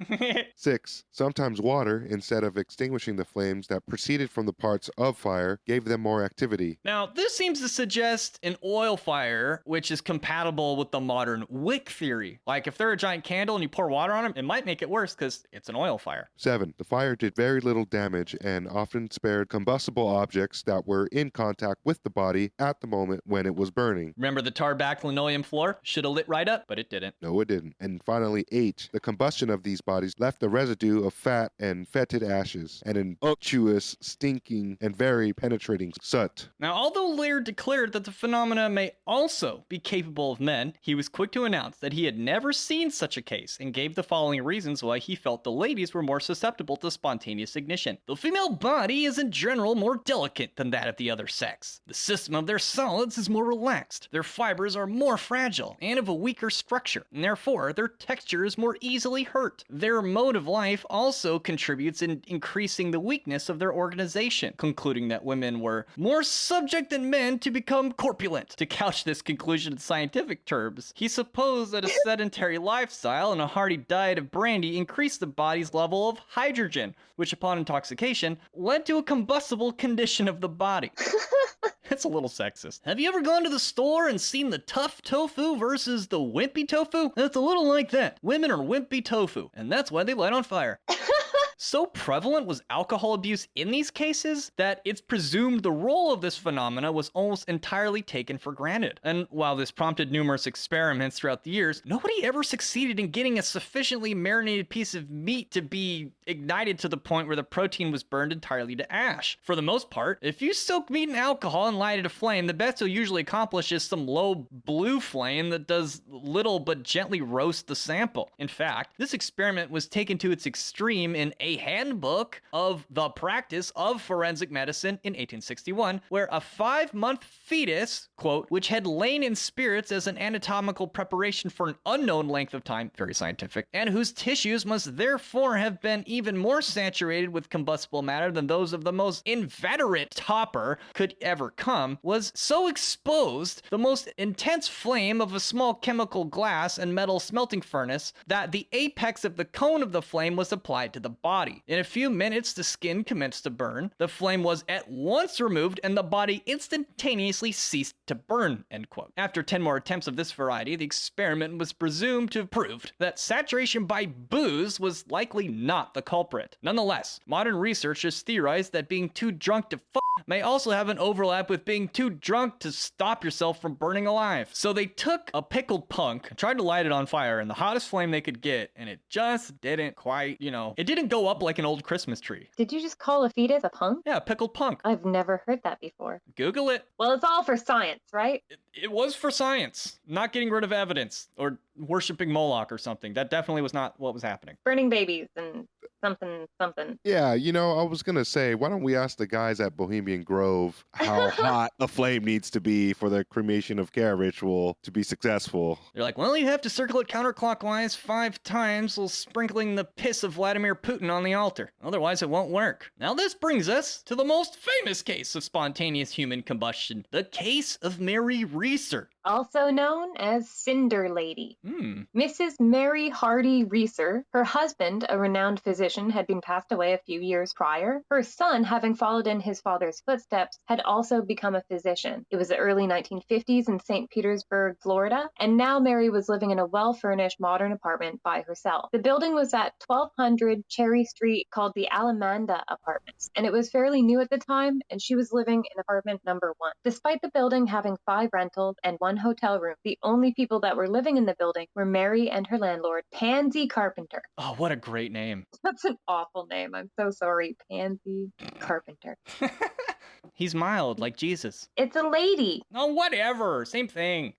6. Sometimes water, instead of extinguishing the flames that proceeded from the parts of fire, gave them more activity. Now, this seems to suggest an oil fire, which is compatible with the modern wick theory. Like, if they're a giant candle and you pour water on them, it might make it worse because it's an oil fire. 7. The fire did very little damage and often spared combustible objects that were in contact with the body at the moment when it was burning. Remember the tar-backed linoleum floor? Should have lit right up, but it didn't. No, it didn't. And finally, 8. The combustion of these bodies left a residue of fat and fetid ashes, and an unctuous, stinking, and very penetrating soot. Now, although Lair declared that the phenomena may also be capable of men, he was quick to announce that he had never seen such a case and gave the following reasons why he felt the ladies were more susceptible to spontaneous ignition. The female body is in general more delicate than that of the other sex. The system of their solids is more relaxed. Their fibers are more fragile and of a weaker structure, and therefore their texture is more easily hurt. Their mode of life also contributes in increasing the weakness of their organization, concluding that women were more subject than men to become corpulent. To couch this conclusion in scientific terms, he supposed that a sedentary lifestyle and a hearty diet of brandy increased the body's level of hydrogen, which upon intoxication led to a combustible condition of the body. It's a little sexist. Have you ever gone to the store and seen the tough tofu versus the wimpy tofu? It's a little like that. Women are wimpy tofu, and that's why they light on fire. So prevalent was alcohol abuse in these cases that it's presumed the role of this phenomena was almost entirely taken for granted. And while this prompted numerous experiments throughout the years, nobody ever succeeded in getting a sufficiently marinated piece of meat to be ignited to the point where the protein was burned entirely to ash. For the most part, if you soak meat in alcohol and light it aflame, the best you'll usually accomplish is some low blue flame that does little but gently roast the sample. In fact, this experiment was taken to its extreme in a handbook of the practice of forensic medicine in 1861, where a 5-month fetus, quote, which had lain in spirits as an anatomical preparation for an unknown length of time, very scientific, and whose tissues must therefore have been even more saturated with combustible matter than those of the most inveterate topper could ever come, was so exposed the most intense flame of a small chemical glass and metal smelting furnace that the apex of the cone of the flame was applied to the body. In a few minutes, the skin commenced to burn. The flame was at once removed and the body instantaneously ceased to burn, end quote. After 10 more attempts of this variety, the experiment was presumed to have proved that saturation by booze was likely not the culprit. Nonetheless, modern researchers theorized that being too drunk to may also have an overlap with being too drunk to stop yourself from burning alive. So they took a pickled punk, tried to light it on fire in the hottest flame they could get, and it just didn't quite, it didn't go up like an old Christmas tree. Did you just call a fetus a punk? Yeah, pickled punk. I've never heard that before. Google it. Well, it's all for science, right? It was for science, not getting rid of evidence or worshiping Moloch or something. That definitely was not what was happening. Burning babies and something. Yeah, I was going to say, why don't we ask the guys at Bohemian Grove how hot a flame needs to be for the cremation of care ritual to be successful? They're like, well, you have to circle it counterclockwise 5 times while sprinkling the piss of Vladimir Putin on the altar. Otherwise, it won't work. Now, this brings us to the most famous case of spontaneous human combustion, the case of Mary Reeser. Also known as Cinder Lady. Mrs. Mary Hardy Reeser, her husband, a renowned physician, had been passed away a few years prior. Her son, having followed in his father's footsteps, had also become a physician. It was the early 1950s in St. Petersburg, Florida, and now Mary was living in a well-furnished modern apartment by herself. The building was at 1200 Cherry Street, called the Alamanda Apartments, and it was fairly new at the time, and she was living in apartment number 1. Despite the building having 5 rentals and 1 hotel room, the only people that were living in the building were Mary and her landlord, Pansy Carpenter. Oh, what a great name. That's an awful name. I'm so sorry. Pansy Carpenter. He's mild, like Jesus. It's a lady. Oh, whatever. Same thing.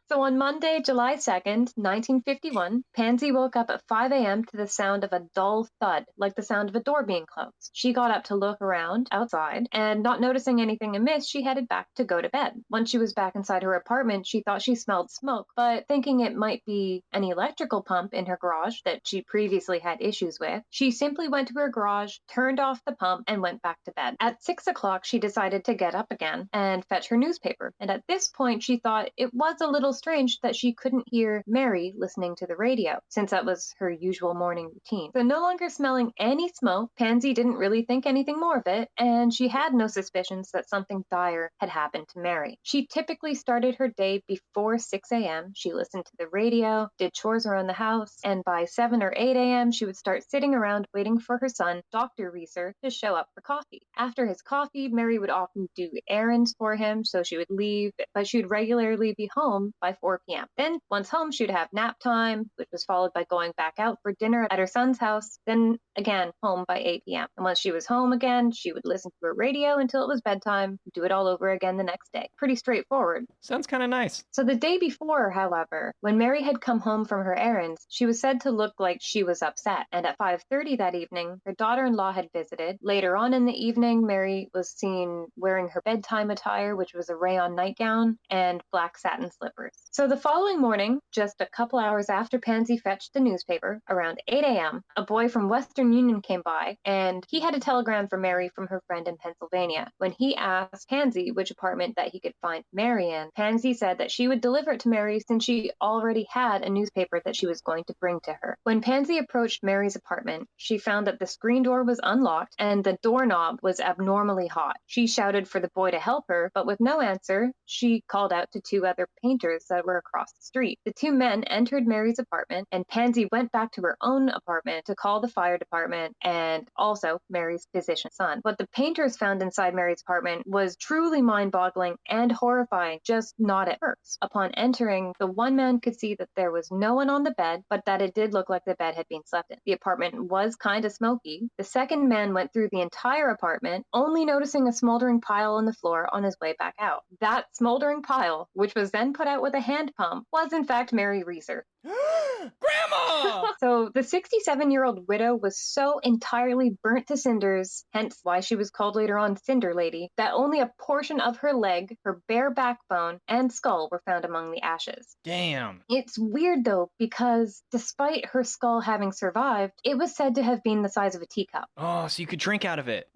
So on Monday, July 2nd, 1951, Pansy woke up at 5 a.m. to the sound of a dull thud, like the sound of a door being closed. She got up to look around outside, and not noticing anything amiss, she headed back to go to bed. Once she was back inside her apartment, she thought she smelled smoke, but thinking it might be an electrical pump in her garage that she previously had issues with, she simply went to her garage, turned off the pump, and went back to bed. At 6 o'clock, she decided to get up again and fetch her newspaper, and at this point, she thought it was a little strange that she couldn't hear Mary listening to the radio, since that was her usual morning routine. So no longer smelling any smoke, Pansy didn't really think anything more of it, and she had no suspicions that something dire had happened to Mary. She typically started her day before 6 a.m. She listened to the radio, did chores around the house, and by 7 or 8 a.m. she would start sitting around waiting for her son, Dr. Reeser, to show up for coffee. After his coffee, Mary would often do errands for him, so she would leave, but she would regularly be home by 4 p.m. Then, once home, she would have nap time, which was followed by going back out for dinner at her son's house, then again home by 8 p.m. And once she was home again, she would listen to her radio until it was bedtime, do it all over again the next day. Pretty straightforward. Sounds kind of nice. So the day before, however, when Mary had come home from her errands, she was said to look like she was upset, and at 5:30 that evening, her daughter-in-law had visited. Later on in the evening, Mary was seen wearing her bedtime attire, which was a rayon nightgown and black satin slippers. So the following morning, just a couple hours after Pansy fetched the newspaper, around 8 a.m., a boy from Western Union came by, and he had a telegram for Mary from her friend in Pennsylvania. When he asked Pansy which apartment that he could find Mary in, Pansy said that she would deliver it to Mary since she already had a newspaper that she was going to bring to her. When Pansy approached Mary's apartment, she found that the screen door was unlocked and the doorknob was abnormally hot. She shouted for the boy to help her, but with no answer, she called out to 2 other painter painters that were across the street. The two men entered Mary's apartment, and Pansy went back to her own apartment to call the fire department and also Mary's physician's son. What the painters found inside Mary's apartment was truly mind-boggling and horrifying, just not at first. Upon entering, the one man could see that there was no one on the bed, but that it did look like the bed had been slept in. The apartment was kind of smoky. The second man went through the entire apartment, only noticing a smoldering pile on the floor on his way back out. That smoldering pile, which was then put out with a hand pump, was in fact Mary Reeser. Grandma! So the 67-year-old widow was so entirely burnt to cinders, hence why she was called later on Cinder Lady, that only a portion of her leg, her bare backbone, and skull were found among the ashes. Damn. It's weird though, because despite her skull having survived, it was said to have been the size of a teacup. Oh, so you could drink out of it.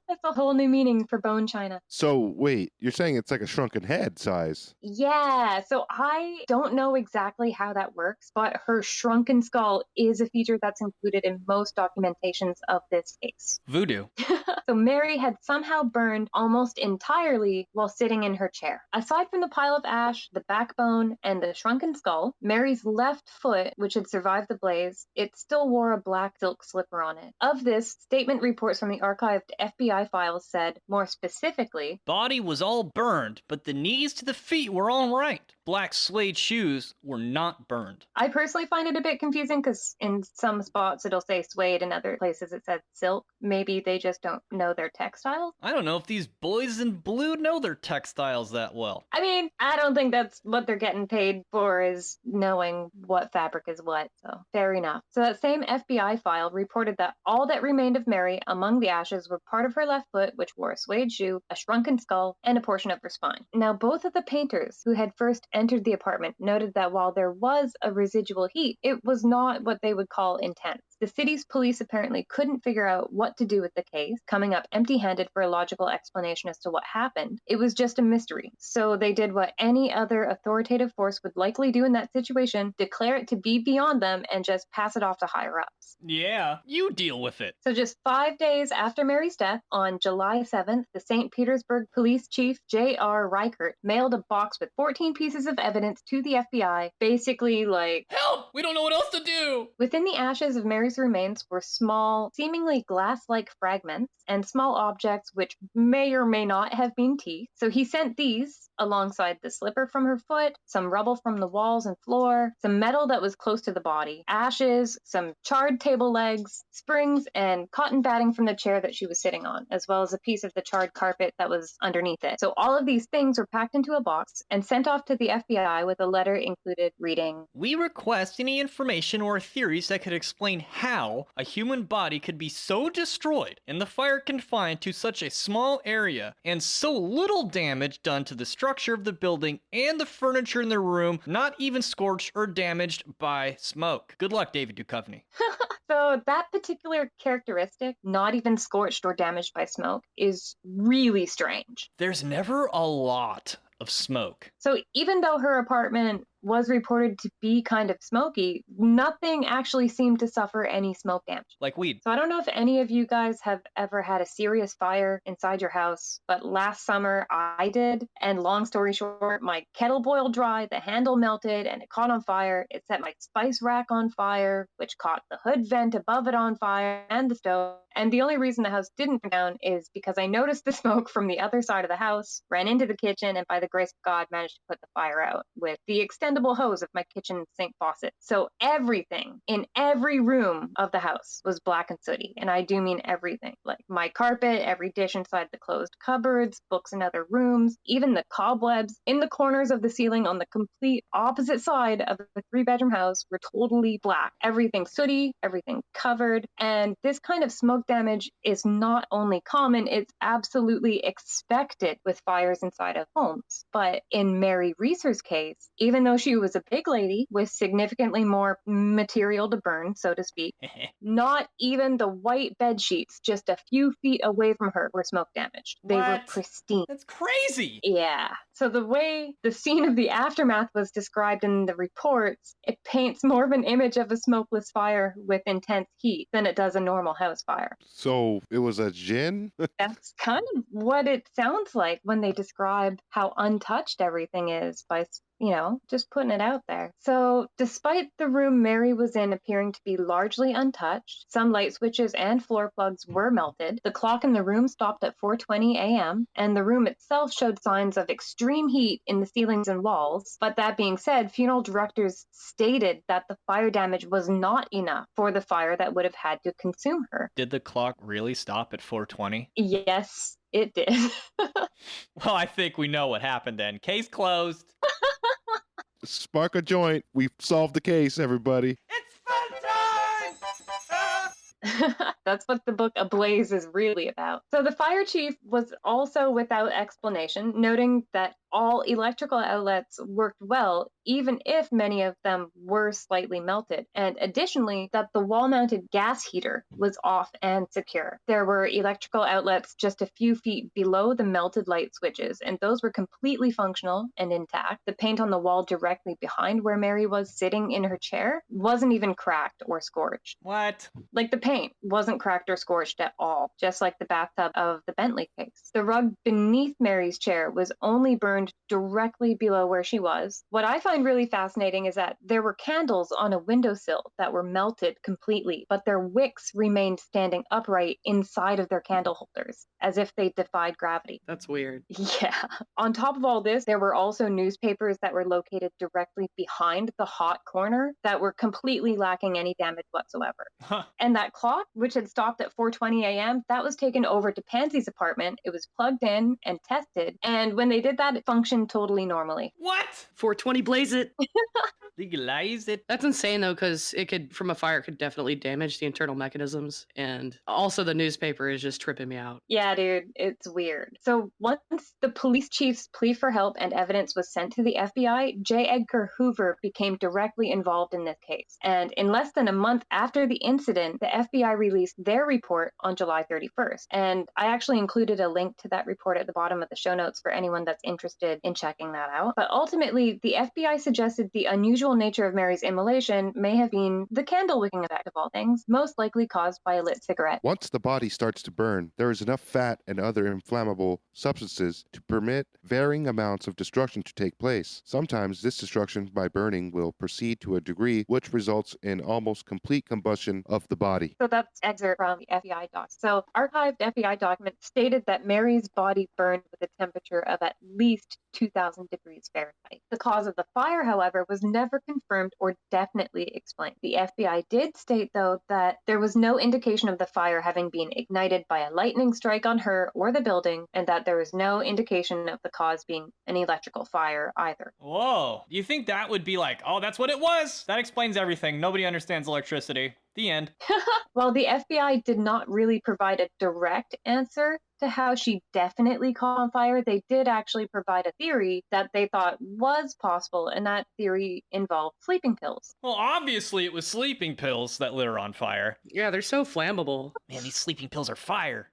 That's a whole new meaning for bone china. So wait, you're saying it's like a shrunken head size? Yeah, so I don't know exactly how that works, but her shrunken skull is a feature that's included in most documentations of this case. Voodoo. So Mary had somehow burned almost entirely while sitting in her chair. Aside from the pile of ash, the backbone, and the shrunken skull, Mary's left foot, which had survived the blaze, it still wore a black silk slipper on it. Of this, statement reports from the archived FBI files said, more specifically, Body was all burned, but the knees to the feet were all right. Black suede shoes were not burned. I personally find it a bit confusing because in some spots it'll say suede, in other places it says silk. Maybe they just don't know their textiles. I don't know if these boys in blue know their textiles that well. I mean, I don't think that's what they're getting paid for, is knowing what fabric is what, so fair enough. So that same FBI file reported that all that remained of Mary among the ashes were part of her left foot, which wore a suede shoe, a shrunken skull, and a portion of her spine. Now, both of the painters who had first entered the apartment noted that while there was a residual heat, it was not what they would call intense. The city's police apparently couldn't figure out what to do with the case, coming up empty-handed for a logical explanation as to what happened. It was just a mystery. So they did what any other authoritative force would likely do in that situation, declare it to be beyond them, and just pass it off to higher-ups. Yeah, you deal with it. So just 5 days after Mary's death, on July 7th, the St. Petersburg Police Chief J.R. Reichert mailed a box with 14 pieces of evidence to the FBI, basically like, Help! We don't know what else to do! within the ashes of Mary's remains were small, seemingly glass-like fragments and small objects which may or may not have been teeth. So he sent these alongside the slipper from her foot, some rubble from the walls and floor, some metal that was close to the body, ashes, some charred table legs, springs, and cotton batting from the chair that she was sitting on, as well as a piece of the charred carpet that was underneath it. So all of these things were packed into a box and sent off to the FBI with a letter included reading, We request any information or theories that could explain how a human body could be so destroyed and the fire confined to such a small area and so little damage done to the structure of the building and the furniture in the room, not even scorched or damaged by smoke. Good luck, David Duchovny. So that particular characteristic, not even scorched or damaged by smoke, is really strange. There's never a lot of smoke. So even though her apartment was reported to be kind of smoky, nothing actually seemed to suffer any smoke damage. Like weed. So I don't know if any of you guys have ever had a serious fire inside your house, but last summer I did. And long story short, my kettle boiled dry, the handle melted, and it caught on fire. It set my spice rack on fire, which caught the hood vent above it on fire, and the stove. And the only reason the house didn't burn down is because I noticed the smoke from the other side of the house, ran into the kitchen, and by the grace of God managed to put the fire out with the extendable hose of my kitchen sink faucet. So everything in every room of the house was black and sooty. And I do mean everything. Like my carpet, every dish inside the closed cupboards, books in other rooms, even the cobwebs in the corners of the ceiling on the complete opposite side of the 3-bedroom house were totally black. Everything sooty, everything covered. And this kind of smoke damage is not only common, it's absolutely expected with fires inside of homes. But in Mary Reeser's case, even though she was a big lady with significantly more material to burn, so to speak, not even the white bed sheets just a few feet away from her were smoke damaged. They were What? pristine. That's crazy. Yeah. So the way the scene of the aftermath was described in the reports, it paints more of an image of a smokeless fire with intense heat than it does a normal house fire. So it was a djinn? That's kind of what it sounds like when they describe how untouched everything is by, just putting it out there. So despite the room Mary was in appearing to be largely untouched, some light switches and floor plugs were melted. The clock in the room stopped at 4:20 a.m. and the room itself showed signs of extreme heat in the ceilings and walls. But that being said, funeral directors stated that the fire damage was not enough for the fire that would have had to consume her. Did the clock really stop at 4:20? Yes, it did. Well, I think we know what happened then. Case closed. Spark a joint. We've solved the case, everybody. It's fun time! That's what the book Ablaze is really about. So the fire chief was also without explanation, noting that all electrical outlets worked well, even if many of them were slightly melted. And additionally, that the wall-mounted gas heater was off and secure. There were electrical outlets just a few feet below the melted light switches, and those were completely functional and intact. The paint on the wall directly behind where Mary was sitting in her chair wasn't even cracked or scorched. What? Like the paint wasn't cracked or scorched at all, just like the bathtub of the Bentley case. The rug beneath Mary's chair was only burned directly below where she was. What I find really fascinating is that there were candles on a windowsill that were melted completely, but their wicks remained standing upright inside of their candle holders, as if they defied gravity. That's weird. Yeah. On top of all this, there were also newspapers that were located directly behind the hot corner that were completely lacking any damage whatsoever. Huh. And that clock, which had stopped at 4:20 a.m., that was taken over to Pansy's apartment. It was plugged in and tested. And when they did that, it functioned totally normally. What? 420 blaze it. Legalize it. That's insane though, because from a fire could definitely damage the internal mechanisms, and also the newspaper is just tripping me out. Yeah, dude, it's weird. So once the police chief's plea for help and evidence was sent to the FBI, J. Edgar Hoover became directly involved in this case. And in less than a month after the incident, the FBI released their report on July 31st. And I actually included a link to that report at the bottom of the show notes for anyone that's interested in checking that out. But ultimately, the FBI suggested the unusual nature of Mary's immolation may have been the candle wicking effect of all things, most likely caused by a lit cigarette. Once the body starts to burn, there is enough fat and other inflammable substances to permit varying amounts of destruction to take place. Sometimes this destruction by burning will proceed to a degree which results in almost complete combustion of the body. So that's excerpt from the FBI docs. So archived FBI documents stated that Mary's body burned with a temperature of at least 2,000 degrees Fahrenheit. The cause of the fire, however, was never confirmed or definitely explained. The FBI did state, though, that there was no indication of the fire having been ignited by a lightning strike on her or the building, and that there was no indication of the cause being an electrical fire either. Whoa. You think that would be like, oh, that's what it was? That explains everything. Nobody understands electricity. The end. While the FBI did not really provide a direct answer to how she definitely caught on fire, they did actually provide a theory that they thought was possible, and that theory involved sleeping pills. Well, obviously it was sleeping pills that lit her on fire. Yeah, they're so flammable. Man, these sleeping pills are fire.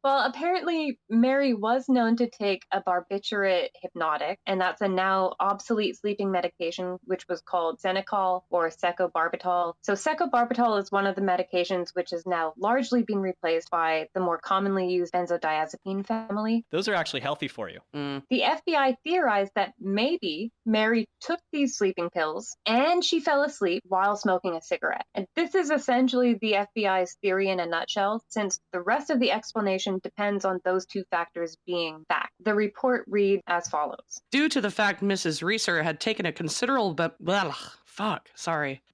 Well, apparently Mary was known to take a barbiturate hypnotic, and that's a now obsolete sleeping medication which was called Xenacol or secobarbital. So secobarbital is one of the medications which has now largely been replaced by the more commonly used benzodiazepine family. Those are actually healthy for you. The FBI theorized that maybe Mary took these sleeping pills and she fell asleep while smoking a cigarette. And this is essentially the FBI's theory in a nutshell, since the rest of the explanation depends on those two factors being fact. The report read as follows. Due to the fact Mrs. Reeser had taken a considerable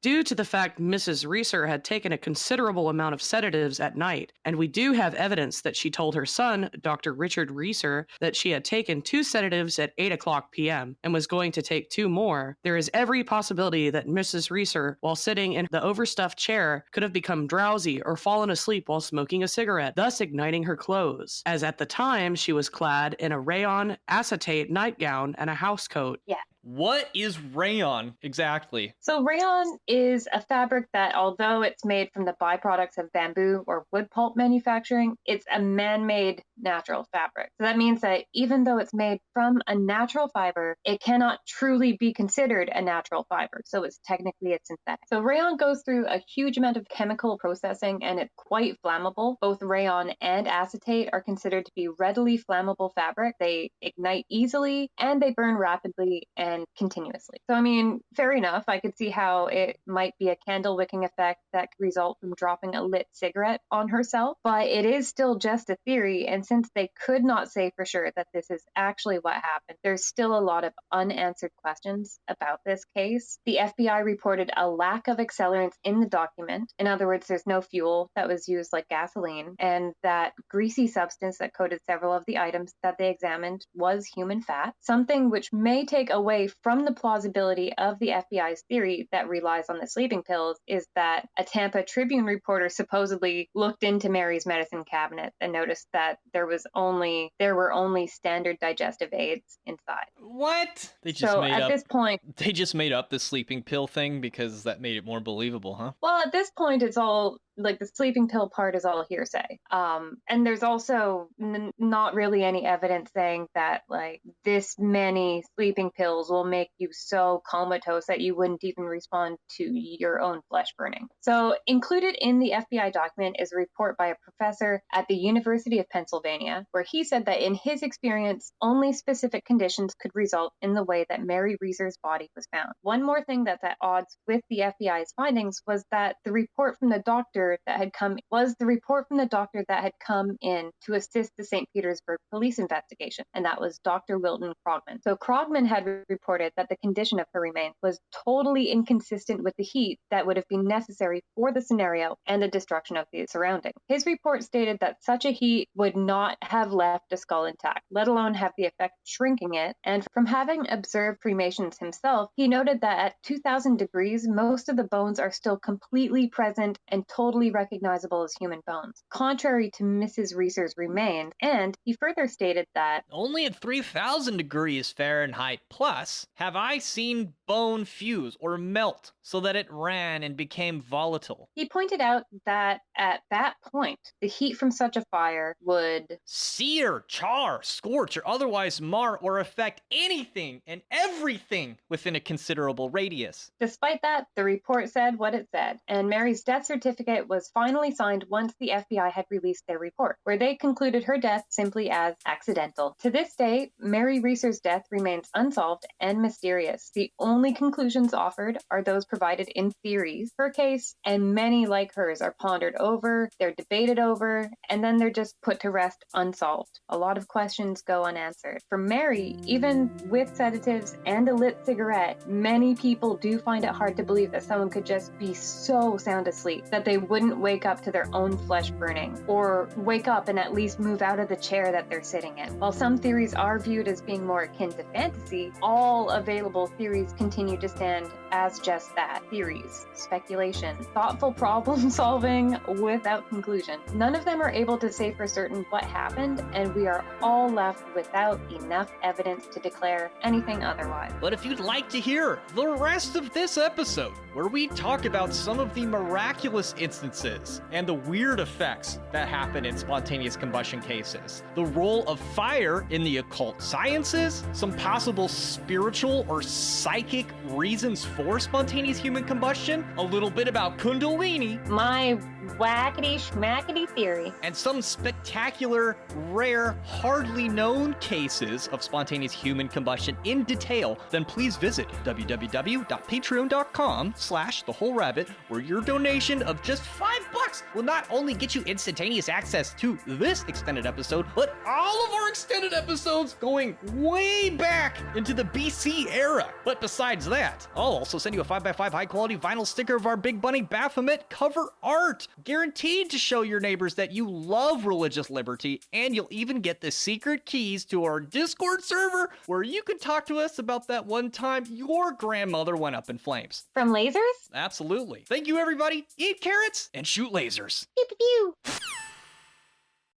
Due to the fact Mrs. Reeser had taken a considerable amount of sedatives at night, and we do have evidence that she told her son, Dr. Richard Reeser, that she had taken 2 sedatives at 8 o'clock p.m. and was going to take 2 more, there is every possibility that Mrs. Reeser, while sitting in the overstuffed chair, could have become drowsy or fallen asleep while smoking a cigarette, thus igniting her clothes, as at the time she was clad in a rayon acetate nightgown and a housecoat. Yeah. What is rayon exactly? So rayon is a fabric that, although it's made from the byproducts of bamboo or wood pulp manufacturing, it's a man-made natural fabric. So that means that even though it's made from a natural fiber, it cannot truly be considered a natural fiber. So it's technically a synthetic. So rayon goes through a huge amount of chemical processing and it's quite flammable. Both rayon and acetate are considered to be readily flammable fabric. They ignite easily and they burn rapidly and continuously. So, I mean, fair enough. I could see how it might be a candle wicking effect that could result from dropping a lit cigarette on herself, but it is still just a theory. And since they could not say for sure that this is actually what happened, there's still a lot of unanswered questions about this case. The FBI reported a lack of accelerants in the document. In other words, there's no fuel that was used like gasoline, and that greasy substance that coated several of the items that they examined was human fat, something which may take away from the plausibility of the FBI's theory that relies on the sleeping pills is that a Tampa Tribune reporter supposedly looked into Mary's medicine cabinet and noticed that there were only standard digestive aids inside. What? They just made up the sleeping pill thing because that made it more believable, huh? Well, at this point, it's all like the sleeping pill part is all hearsay. And there's also not really any evidence saying that like this many sleeping pills will make you so comatose that you wouldn't even respond to your own flesh burning. So included in the FBI document is a report by a professor at the University of Pennsylvania, where he said that in his experience, only specific conditions could result in the way that Mary Reeser's body was found. One more thing that's at odds with the FBI's findings was that the report from the doctor that had come in to assist the St. Petersburg police investigation, and that was Dr. Wilton Krogman. So Krogman had reported that the condition of her remains was totally inconsistent with the heat that would have been necessary for the scenario and the destruction of the surroundings. His report stated that such a heat would not have left a skull intact, let alone have the effect of shrinking it, and from having observed cremations himself, he noted that at 2,000 degrees, most of the bones are still completely present and totally recognizable as human bones, contrary to Mrs. Reeser's remains, and he further stated that only at 3,000 degrees Fahrenheit plus have I seen bone fuse or melt so that it ran and became volatile. He pointed out that at that point, the heat from such a fire would sear, char, scorch, or otherwise mar or affect anything and everything within a considerable radius. Despite that, the report said what it said, and Mary's death certificate was finally signed once the FBI had released their report, where they concluded her death simply as accidental. To this day, Mary Reeser's death remains unsolved and mysterious. The only conclusions offered are those provided in theories. Her case and many like hers are pondered over, they're debated over, and then they're just put to rest unsolved. A lot of questions go unanswered. For Mary, even with sedatives and a lit cigarette, many people do find it hard to believe that someone could just be so sound asleep that they wouldn't wake up to their own flesh burning, or wake up and at least move out of the chair that they're sitting in. While some theories are viewed as being more akin to fantasy, all available theories continue to stand as just that, theories, speculation, thoughtful problem solving without conclusion. None of them are able to say for certain what happened, and we are all left without enough evidence to declare anything otherwise. But if you'd like to hear the rest of this episode, where we talk about some of the miraculous instances and the weird effects that happen in spontaneous combustion cases, the role of fire in the occult sciences, some possible spiritual or psychic reasons for spontaneous human combustion, a little bit about Kundalini, My whackity schmackety theory, and some spectacular, rare, hardly known cases of spontaneous human combustion in detail, then please visit www.patreon.com/thewholerabbit, where your donation of just $5 will not only get you instantaneous access to this extended episode, but all of our extended episodes going way back into the BC era. But besides that, I'll also send you a 5x5 high quality vinyl sticker of our Big Bunny Baphomet cover art, guaranteed to show your neighbors that you love religious liberty, and you'll even get the secret keys to our Discord server, where you can talk to us about that one time your grandmother went up in flames. from lasers? Absolutely. Thank you, everybody. Eat carrots and shoot lasers. Pew pew pew.